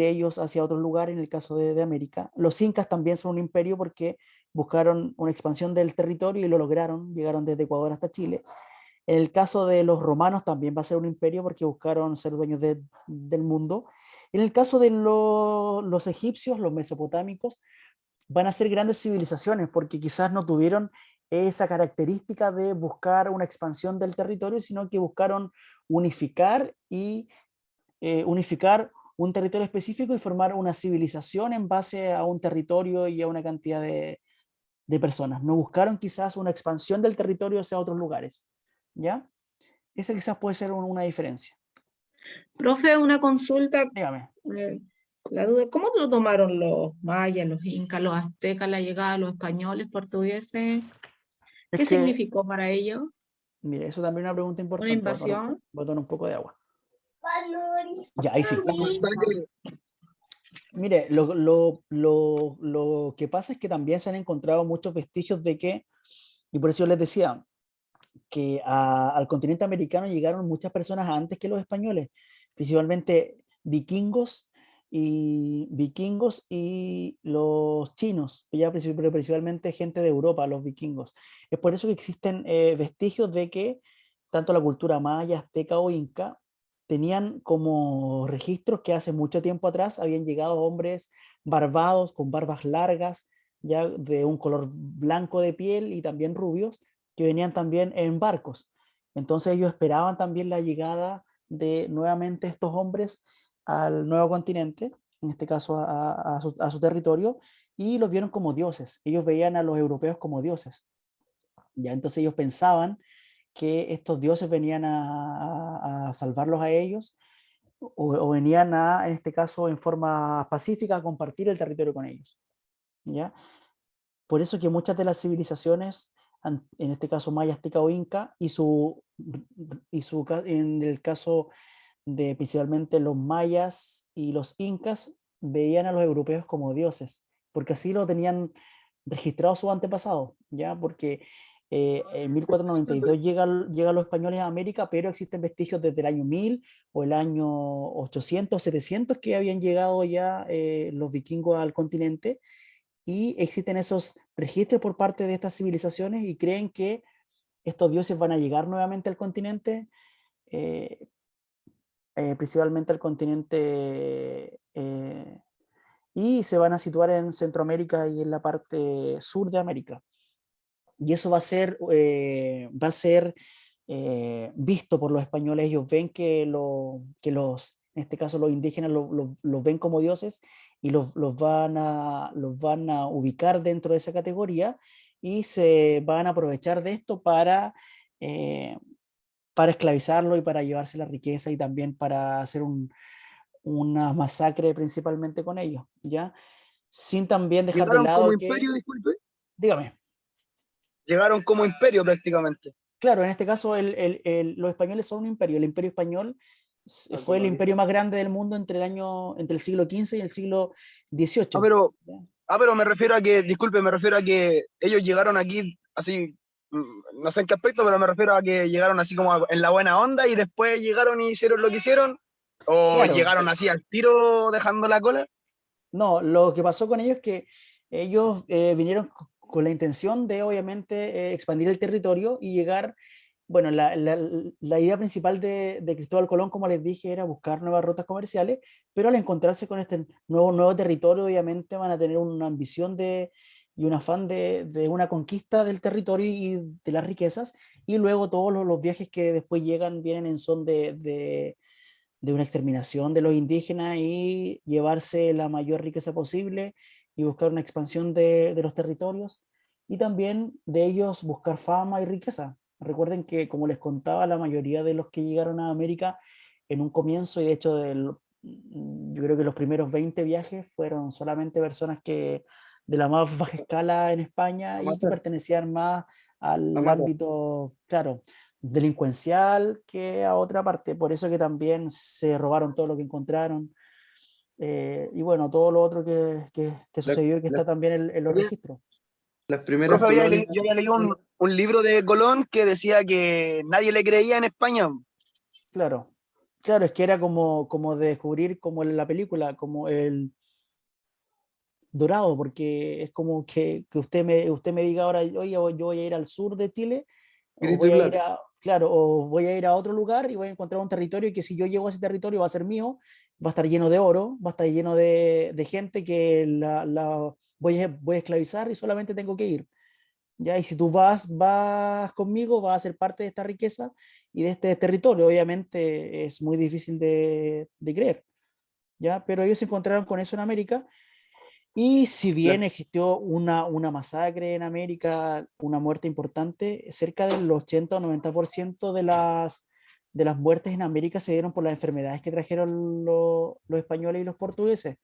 ellos hacia otros lugares, en el caso de América. Los incas también son un imperio porque buscaron una expansión del territorio y lo lograron, llegaron desde Ecuador hasta Chile. En el caso de los romanos también va a ser un imperio porque buscaron ser dueños del mundo. En el caso de los egipcios, los mesopotámicos, van a ser grandes civilizaciones porque quizás no tuvieron esa característica de buscar una expansión del territorio, sino que buscaron unificar un territorio específico y formar una civilización en base a un territorio y a una cantidad de personas. No buscaron quizás una expansión del territorio hacia otros lugares. ¿Ya? Esa quizás puede ser una diferencia. Profe, una consulta. Dígame. La duda, ¿cómo lo tomaron los mayas, los incas, los aztecas, la llegada de los españoles, portugueses? Es ¿Qué que, significó para ellos? mire, eso también es una pregunta ¿Una importante. invasión? Voy a tomar un poco de agua. Ya, ahí sí. Mire, lo que pasa es que también se han encontrado muchos vestigios de que, y por eso yo les decía, que al continente americano llegaron muchas personas antes que los españoles, principalmente vikingos y los chinos, pero principalmente gente de Europa, los vikingos. Es por eso que existen vestigios de que tanto la cultura maya, azteca o inca tenían como registros que hace mucho tiempo atrás habían llegado hombres barbados, con barbas largas, ya de un color blanco de piel y también rubios, que venían también en barcos. Entonces ellos esperaban también la llegada de nuevamente estos hombres al nuevo continente, en este caso a su territorio, y los vieron como dioses. Ellos veían a los europeos como dioses. Ya, entonces ellos pensaban que estos dioses venían a salvarlos a ellos o venían en este caso, en forma pacífica, a compartir el territorio con ellos. ¿Ya? Por eso que muchas de las civilizaciones, en este caso maya, azteca o inca, en el caso de principalmente los mayas y los incas, veían a los europeos como dioses, porque así lo tenían registrado sus antepasados, ¿ya? Porque en 1492 llegan los españoles a América, pero existen vestigios desde el año 1000 o el año 800, 700 que habían llegado ya los vikingos al continente, y existen esos registros por parte de estas civilizaciones y creen que estos dioses van a llegar nuevamente al continente, principalmente al continente y se van a situar en Centroamérica y en la parte sur de América. Y eso va a ser visto por los españoles. Ellos ven que en este caso los indígenas los ven como dioses y los van a ubicar dentro de esa categoría y se van a aprovechar de esto para esclavizarlo y para llevarse la riqueza y también para hacer una masacre principalmente con ellos, ¿ya? Sin también dejar de Llegaron como lado que... imperio, disculpe. Dígame. Llegaron como imperio prácticamente. Claro, en este caso los españoles son un imperio. El imperio español fue el imperio más grande del mundo entre el siglo XV y el siglo XVIII. Pero me refiero a que, disculpe, me refiero a que ellos llegaron aquí así, no sé en qué aspecto, pero me refiero a que llegaron así como en la buena onda y después llegaron y hicieron lo que hicieron, o Claro. llegaron así al tiro dejando la cola. No, lo que pasó con ellos es que ellos vinieron con la intención de, obviamente, expandir el territorio y llegar, bueno, la idea principal de Cristóbal Colón, como les dije, era buscar nuevas rutas comerciales, pero al encontrarse con este nuevo territorio, obviamente van a tener una ambición y un afán de una conquista del territorio y de las riquezas, y luego todos los viajes que después vienen en son de una exterminación de los indígenas y llevarse la mayor riqueza posible y buscar una expansión de los territorios y también de ellos buscar fama y riqueza. Recuerden que, como les contaba, la mayoría de los que llegaron a América en un comienzo, y de hecho yo creo que los primeros 20 viajes fueron solamente personas que de la más baja escala en España y que pertenecían más al ámbito, claro, delincuencial que a otra parte. Por eso que también se robaron todo lo que encontraron. Y bueno, todo lo otro que sucedió y que está también en los registros. Las primeras Profe, colonias. yo había leído un libro de Colón que decía que nadie le creía en España. Claro, claro, es que era como de descubrir, como en la película, como el Dorado, porque es como que usted me diga ahora, oye, yo voy a ir al sur de Chile, o Grito voy y a ir plata. claro, o voy a ir a otro lugar y voy a encontrar un territorio que si yo llego a ese territorio va a ser mío, va a estar lleno de oro, va a estar lleno de gente que voy a esclavizar y solamente tengo que ir. ¿Ya? Y si tú vas conmigo, vas a ser parte de esta riqueza y de este territorio. Obviamente es muy difícil de creer, ¿ya? Pero ellos se encontraron con eso en América. Y si bien existió una masacre en América, una muerte importante, cerca del 80 o 90% de las muertes en América se dieron por las enfermedades que trajeron los españoles y los portugueses.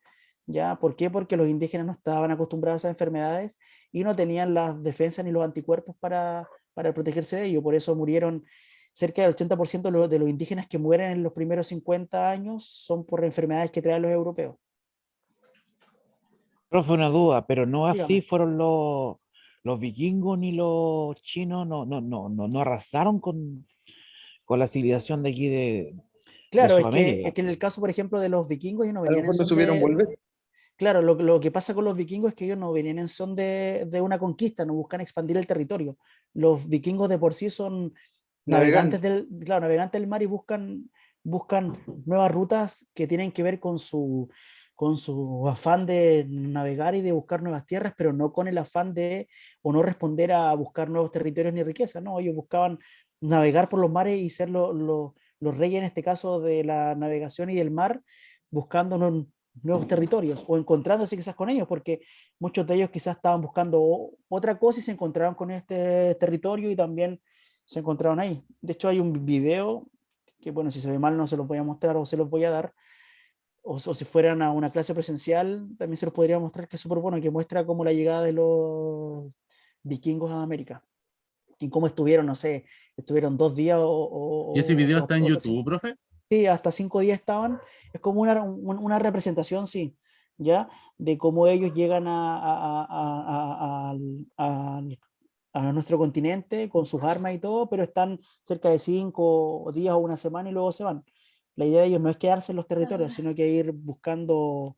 ¿Ya? ¿Por qué? Porque los indígenas no estaban acostumbrados a esas enfermedades y no tenían las defensas ni los anticuerpos para protegerse de ello. Por eso murieron cerca del 80% de los indígenas que mueren en los primeros 50 años son por enfermedades que traen los europeos. Profe, una duda, pero no así Dígame. fueron los vikingos ni los chinos, no arrasaron con la civilización de aquí de Claro, es Sudamérica. que en el caso, por ejemplo, de los vikingos, ellos no A lo venían en mejor no son supieron volver. Claro, lo que pasa con los vikingos es que ellos no venían en son de una conquista, no buscan expandir el territorio. Los vikingos de por sí son navegantes navegantes del mar y buscan nuevas rutas que tienen que ver con su afán de navegar y de buscar nuevas tierras, pero no con el afán o no responder a buscar nuevos territorios ni riqueza, no, ellos buscaban navegar por los mares y ser los reyes, en este caso, de la navegación y del mar, buscando nuevos territorios o encontrándose quizás con ellos, porque muchos de ellos quizás estaban buscando otra cosa y se encontraron con este territorio y también se encontraron ahí. De hecho, hay un video que, bueno, si se ve mal no se los voy a mostrar o se los voy a dar, o si fueran a una clase presencial, también se los podría mostrar, que es súper bueno, que muestra cómo la llegada de los vikingos a América y cómo estuvieron, no sé, estuvieron 2 días ¿Y ese video está en hasta YouTube, profe? Sí, hasta 5 días estaban. Es como una representación, sí, ¿ya? De cómo ellos llegan a nuestro continente con sus armas y todo, pero están cerca de 5 días o una semana y luego se van. La idea de ellos no es quedarse en los territorios, sino que ir buscando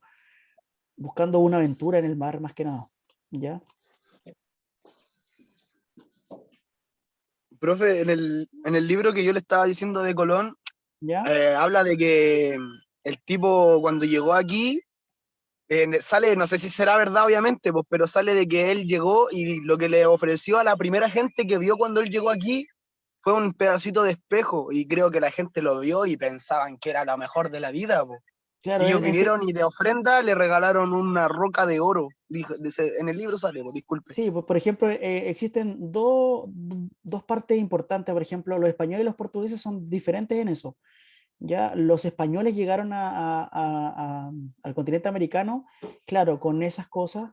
una aventura en el mar más que nada, ¿ya? Profe, en el libro que yo le estaba diciendo de Colón, ¿Ya? habla de que el tipo cuando llegó aquí, sale, no sé si será verdad obviamente, pues, pero sale de que él llegó y lo que le ofreció a la primera gente que vio cuando él llegó aquí fue un pedacito de espejo, y creo que la gente lo vio y pensaban que era lo mejor de la vida, pues. Claro, Y ellos vinieron y de ofrenda le regalaron una roca de oro. En el libro sale, pues, disculpe. sí, pues, por ejemplo, existen dos partes importantes. Por ejemplo, los españoles y los portugueses son diferentes en eso. Ya los españoles llegaron al continente americano, claro, con esas cosas,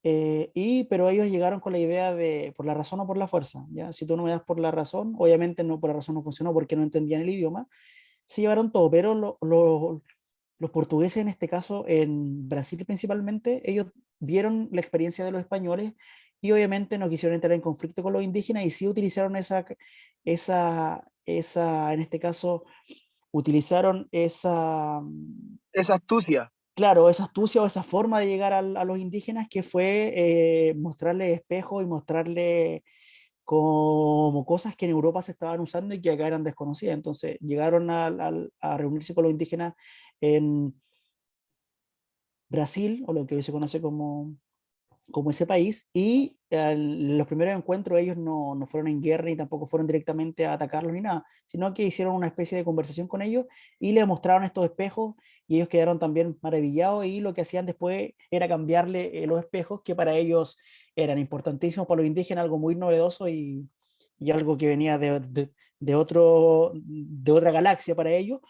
pero ellos llegaron con la idea de por la razón o por la fuerza. ¿Ya? Si tú no me das por la razón, obviamente no, por la razón no funcionó porque no entendían el idioma, se llevaron todo, pero los portugueses en este caso, en Brasil principalmente, ellos vieron la experiencia de los españoles y obviamente no quisieron entrar en conflicto con los indígenas y sí utilizaron en este caso, utilizaron Esa astucia. claro, esa astucia o esa forma de llegar a los indígenas que fue mostrarles espejos y mostrarles como cosas que en Europa se estaban usando y que acá eran desconocidas. Entonces llegaron a reunirse con los indígenas en Brasil, o lo que hoy se conoce como ese país, y los primeros encuentros ellos no fueron en guerra ni tampoco fueron directamente a atacarlos ni nada, sino que hicieron una especie de conversación con ellos y les mostraron estos espejos y ellos quedaron también maravillados y lo que hacían después era cambiarle los espejos que para ellos eran importantísimos, para los indígenas algo muy novedoso y algo que venía de otra galaxia para ellos,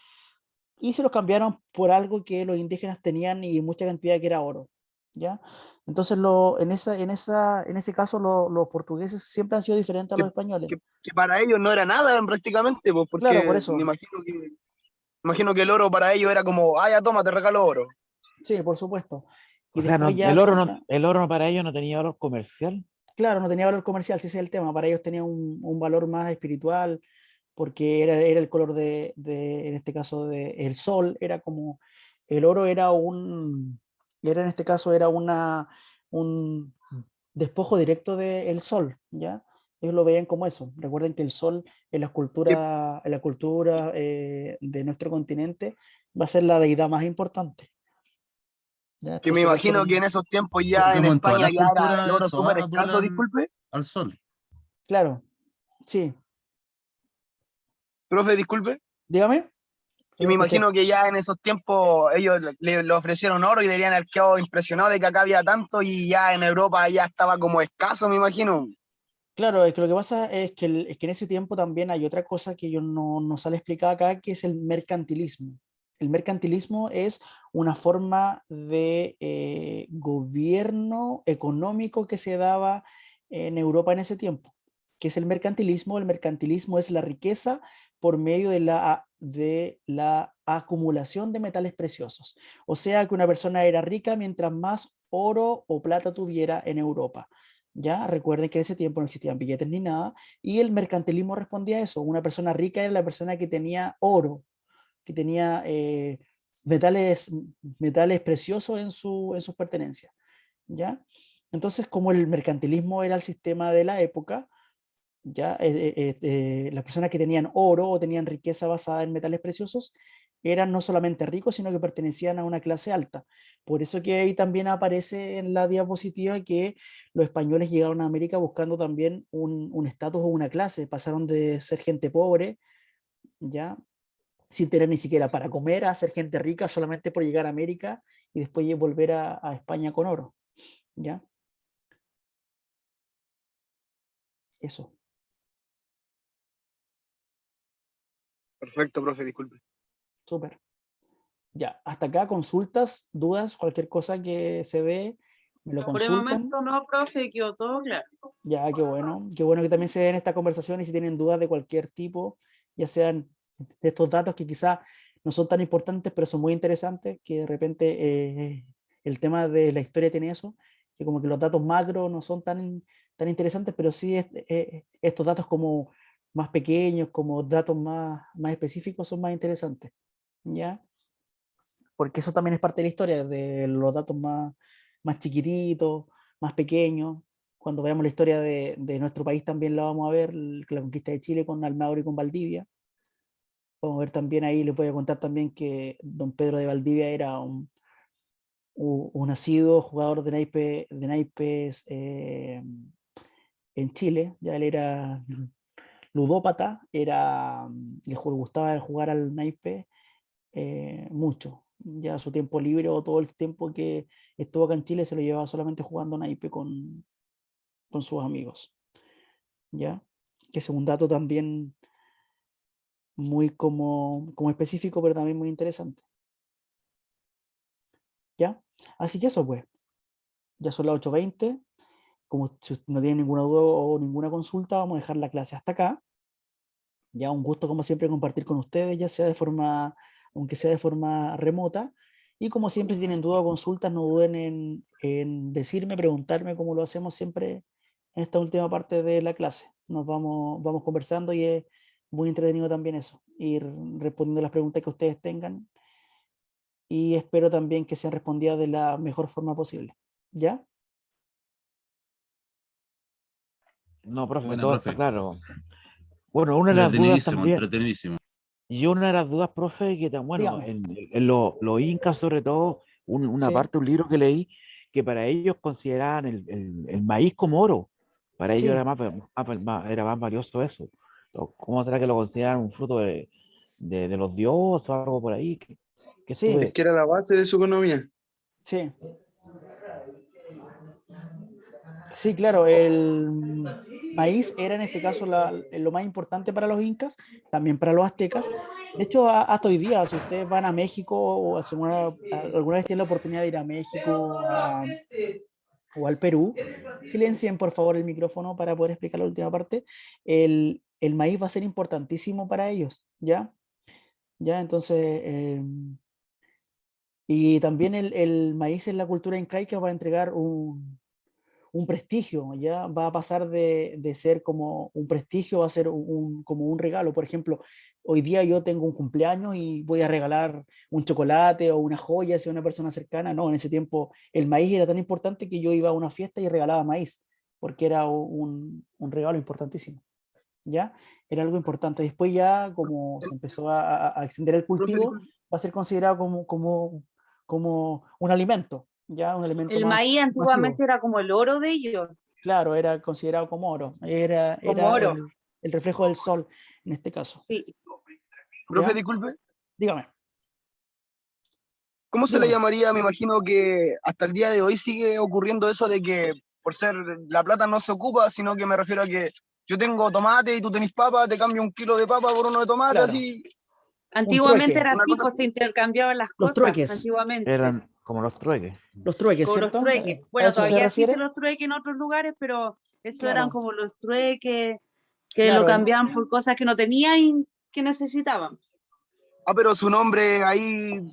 y se los cambiaron por algo que los indígenas tenían y mucha cantidad que era oro, ¿ya? Entonces, en ese caso, los portugueses siempre han sido diferentes a los españoles. Que para ellos no era nada prácticamente, pues, porque Claro, por eso. me imagino que el oro para ellos era como, ah, ya toma, te regalo oro. Sí, por supuesto. Y O sea, después ya el oro para ellos no tenía valor comercial. claro, no tenía valor comercial, si ese es el tema. Para ellos tenía un valor más espiritual, porque era el color en este caso, el sol, era como, el oro era en este caso, era un despojo directo del sol, ¿ya? Ellos lo veían como eso. Recuerden que el sol en la cultura de nuestro continente va a ser la deidad más importante. ¿Ya? Que me Entonces, igual imagino que en esos tiempos Co- ya en Como en todas España las ya era el culturas, oro súper todas escaso, adoran disculpe. al sol. claro, sí, Profe, disculpe. dígame. Que No me lo escuché. imagino que ya en esos tiempos ellos le ofrecieron oro y deberían haber quedado impresionados de que acá había tanto y ya en Europa ya estaba como escaso, me imagino. Claro, es que lo que pasa es que en ese tiempo también hay otra cosa que yo no sale explicada acá, que es el mercantilismo. El mercantilismo es una forma de gobierno económico que se daba en Europa en ese tiempo. ¿Qué es el mercantilismo? El mercantilismo es la riqueza por medio de la acumulación de metales preciosos. O sea que una persona era rica mientras más oro o plata tuviera en Europa. Ya recuerden que en ese tiempo no existían billetes ni nada, y el mercantilismo respondía a eso. Una persona rica era la persona que tenía oro, que tenía metales preciosos en sus pertenencias. ¿Ya? Entonces, como el mercantilismo era el sistema de la época, ¿ya? Las personas que tenían oro o tenían riqueza basada en metales preciosos eran no solamente ricos, sino que pertenecían a una clase alta. Por eso que ahí también aparece en la diapositiva que los españoles llegaron a América buscando también un estatus o una clase. Pasaron de ser gente pobre, ¿ya? Sin tener ni siquiera para comer, a ser gente rica solamente por llegar a América y después volver a España con oro, ¿ya? Eso. Perfecto, profe, disculpe. Súper. Ya, hasta acá consultas, dudas, cualquier cosa que se ve, me lo Por el consultan. momento no, profe, quedó todo claro. Ya, qué bueno que también se den esta conversación y si tienen dudas de cualquier tipo, ya sean de estos datos que quizá no son tan importantes, pero son muy interesantes, que de repente el tema de la historia tiene eso, que como que los datos macro no son tan interesantes, pero sí estos datos como más pequeños, como datos más específicos son más interesantes, ¿ya? Porque eso también es parte de la historia, de los datos más chiquititos, más pequeños. Cuando veamos la historia de nuestro país también la vamos a ver, la conquista de Chile con Almagro y con Valdivia. Vamos a ver también ahí, les voy a contar también que don Pedro de Valdivia era un asiduo jugador de naipes en Chile. Ya él era ludópata, le gustaba jugar al naipe mucho. Ya su tiempo libre o todo el tiempo que estuvo acá en Chile se lo llevaba solamente jugando naipe con sus amigos. ¿Ya? Que es un dato también muy como específico, pero también muy interesante. ¿Ya? Así que eso pues, ya son las 8:20. Como si no tienen ninguna duda o ninguna consulta, vamos a dejar la clase hasta acá. Ya un gusto como siempre compartir con ustedes, ya sea aunque sea de forma remota. Y como siempre, si tienen dudas o consultas, no duden en decirme, preguntarme, como lo hacemos siempre en esta última parte de la clase. Vamos conversando y es muy entretenido también eso, ir respondiendo las preguntas que ustedes tengan. Y espero también que sean respondidas de la mejor forma posible. ¿Ya? No, profe, Buena, todo profe. está claro. Bueno, una de las dudas Entretenidísimo, también, entretenidísimo. y una de las dudas, profe, que bueno, Dígame. en los incas sobre todo, una Sí, parte, un libro que leí, que para ellos consideraban el maíz como oro. Para ellos sí. era más valioso eso. ¿Cómo será que lo consideran un fruto de los dioses o algo por ahí? Que Sí, Es que era la base de su economía. sí. Sí, claro, el maíz era en este caso lo más importante para los incas, también para los aztecas. De hecho, hasta hoy día, si ustedes van a México o alguna vez tienen la oportunidad de ir a México o al Perú, silencien por favor el micrófono para poder explicar la última parte. El maíz va a ser importantísimo para ellos, ¿ya? ¿Ya? Entonces, y también el maíz en la cultura incaica va a entregar un prestigio, ya va a pasar de ser como un prestigio a ser como un regalo. Por ejemplo, hoy día yo tengo un cumpleaños y voy a regalar un chocolate o una joya hacia una persona cercana. No, en ese tiempo el maíz era tan importante que yo iba a una fiesta y regalaba maíz, porque era un regalo importantísimo. ¿Ya? Era algo importante. Después ya, como se empezó a extender el Profe, cultivo, disculpe. va a ser considerado como un alimento, ya un alimento El más maíz masivo. antiguamente era como el oro de ellos, Claro, era considerado como oro, como era oro. el reflejo del sol en este caso. Sí. Profe, ¿Ya? disculpe. Dígame, ¿Cómo se le dígame. llamaría? Me imagino que hasta el día de hoy sigue ocurriendo eso de que por ser la plata no se ocupa, sino que me refiero a que yo tengo tomate y tú tenés papa, te cambio un kilo de papa por uno de tomate, Claro, así, un Antiguamente trueque, era una así, cosa pues se intercambiaban las los cosas, trueques, antiguamente, eran como los trueques. como los ¿cierto? trueques. ¿A Bueno, eso se todavía existen refiere? los trueques en otros lugares, pero eso eran Claro, como los trueques que lo claro, cambiaban por cosas que no tenían y que necesitaban. pero su nombre ahí,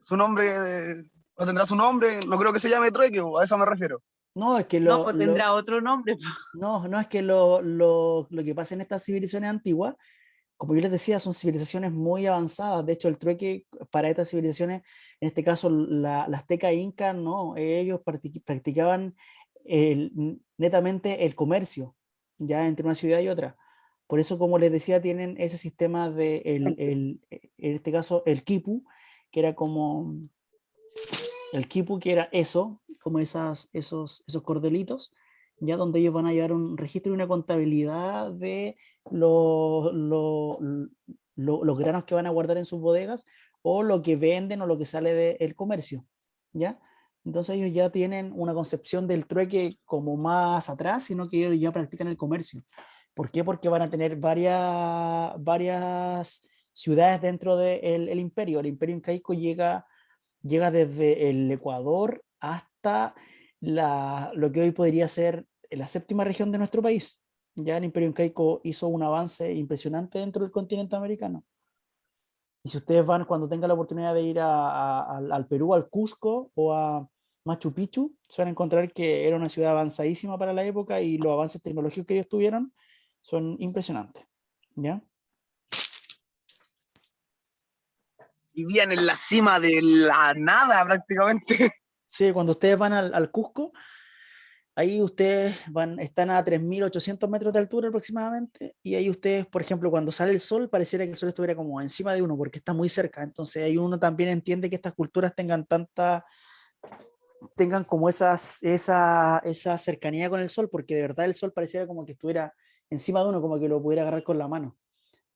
su nombre, no tendrá su nombre, no creo que se llame trueque, a eso me refiero. no, es que No, pues tendrá otro nombre. no es que lo que pasa en estas civilizaciones antiguas, como yo les decía, son civilizaciones muy avanzadas. De hecho, el trueque para estas civilizaciones, en este caso la azteca e inca, no, ellos practicaban netamente el comercio, ya entre una ciudad y otra. Por eso, como les decía, tienen ese sistema de, en este caso, el quipu, que era como el quipu, que era eso, como esos cordelitos, ya donde ellos van a llevar un registro y una contabilidad de los granos que van a guardar en sus bodegas o lo que venden o lo que sale del comercio, ¿ya? Entonces ellos ya tienen una concepción del trueque como más atrás, sino que ellos ya practican el comercio. ¿Por qué? Porque van a tener varias ciudades dentro del el imperio. El imperio incaico llega desde el Ecuador hasta lo que hoy podría ser la séptima región de nuestro país. Ya el Imperio Incaico hizo un avance impresionante dentro del continente americano. Y si ustedes van cuando tengan la oportunidad de ir al Perú, al Cusco o a Machu Picchu, se van a encontrar que era una ciudad avanzadísima para la época y los avances tecnológicos que ellos tuvieron son impresionantes. ¿Ya? Vivían en la cima de la nada prácticamente. Sí, cuando ustedes van al Cusco, ahí ustedes están a 3.800 metros de altura aproximadamente, y ahí ustedes, por ejemplo, cuando sale el sol, pareciera que el sol estuviera como encima de uno, porque está muy cerca. Entonces ahí uno también entiende que estas culturas tengan como esa cercanía con el sol, porque de verdad el sol pareciera como que estuviera encima de uno, como que lo pudiera agarrar con la mano,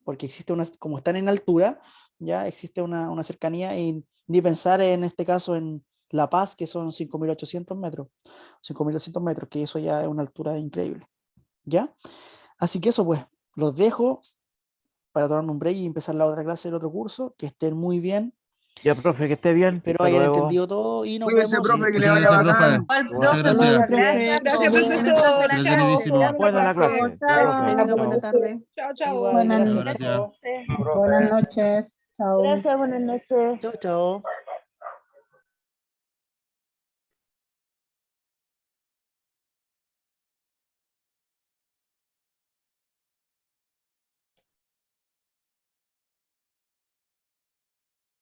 porque existe como están en altura, ya existe una cercanía, y ni pensar en este caso en La Paz, que son 5.800 metros, 5.200 metros, que eso ya es una altura increíble, ¿ya? Así que eso pues, los dejo para tomar un break y empezar la otra clase del otro curso. Que estén muy bien. Ya, profe, que esté bien. Espero hasta hayan luego. entendido todo y nos Cuídate, vemos. profe, que le Muchas vaya gracias, profe. bacán. Muchas gracias. Gracias, profesor. Entretenidísimo. Chao. Buena la clase. Chao. Ya, profe. Tenga Chao. buena tarde. Chao, chao. Igual, Buenas Chao, gracias. gracias. Buenas noches. Chao. Gracias, buenas noches. Chao, chao.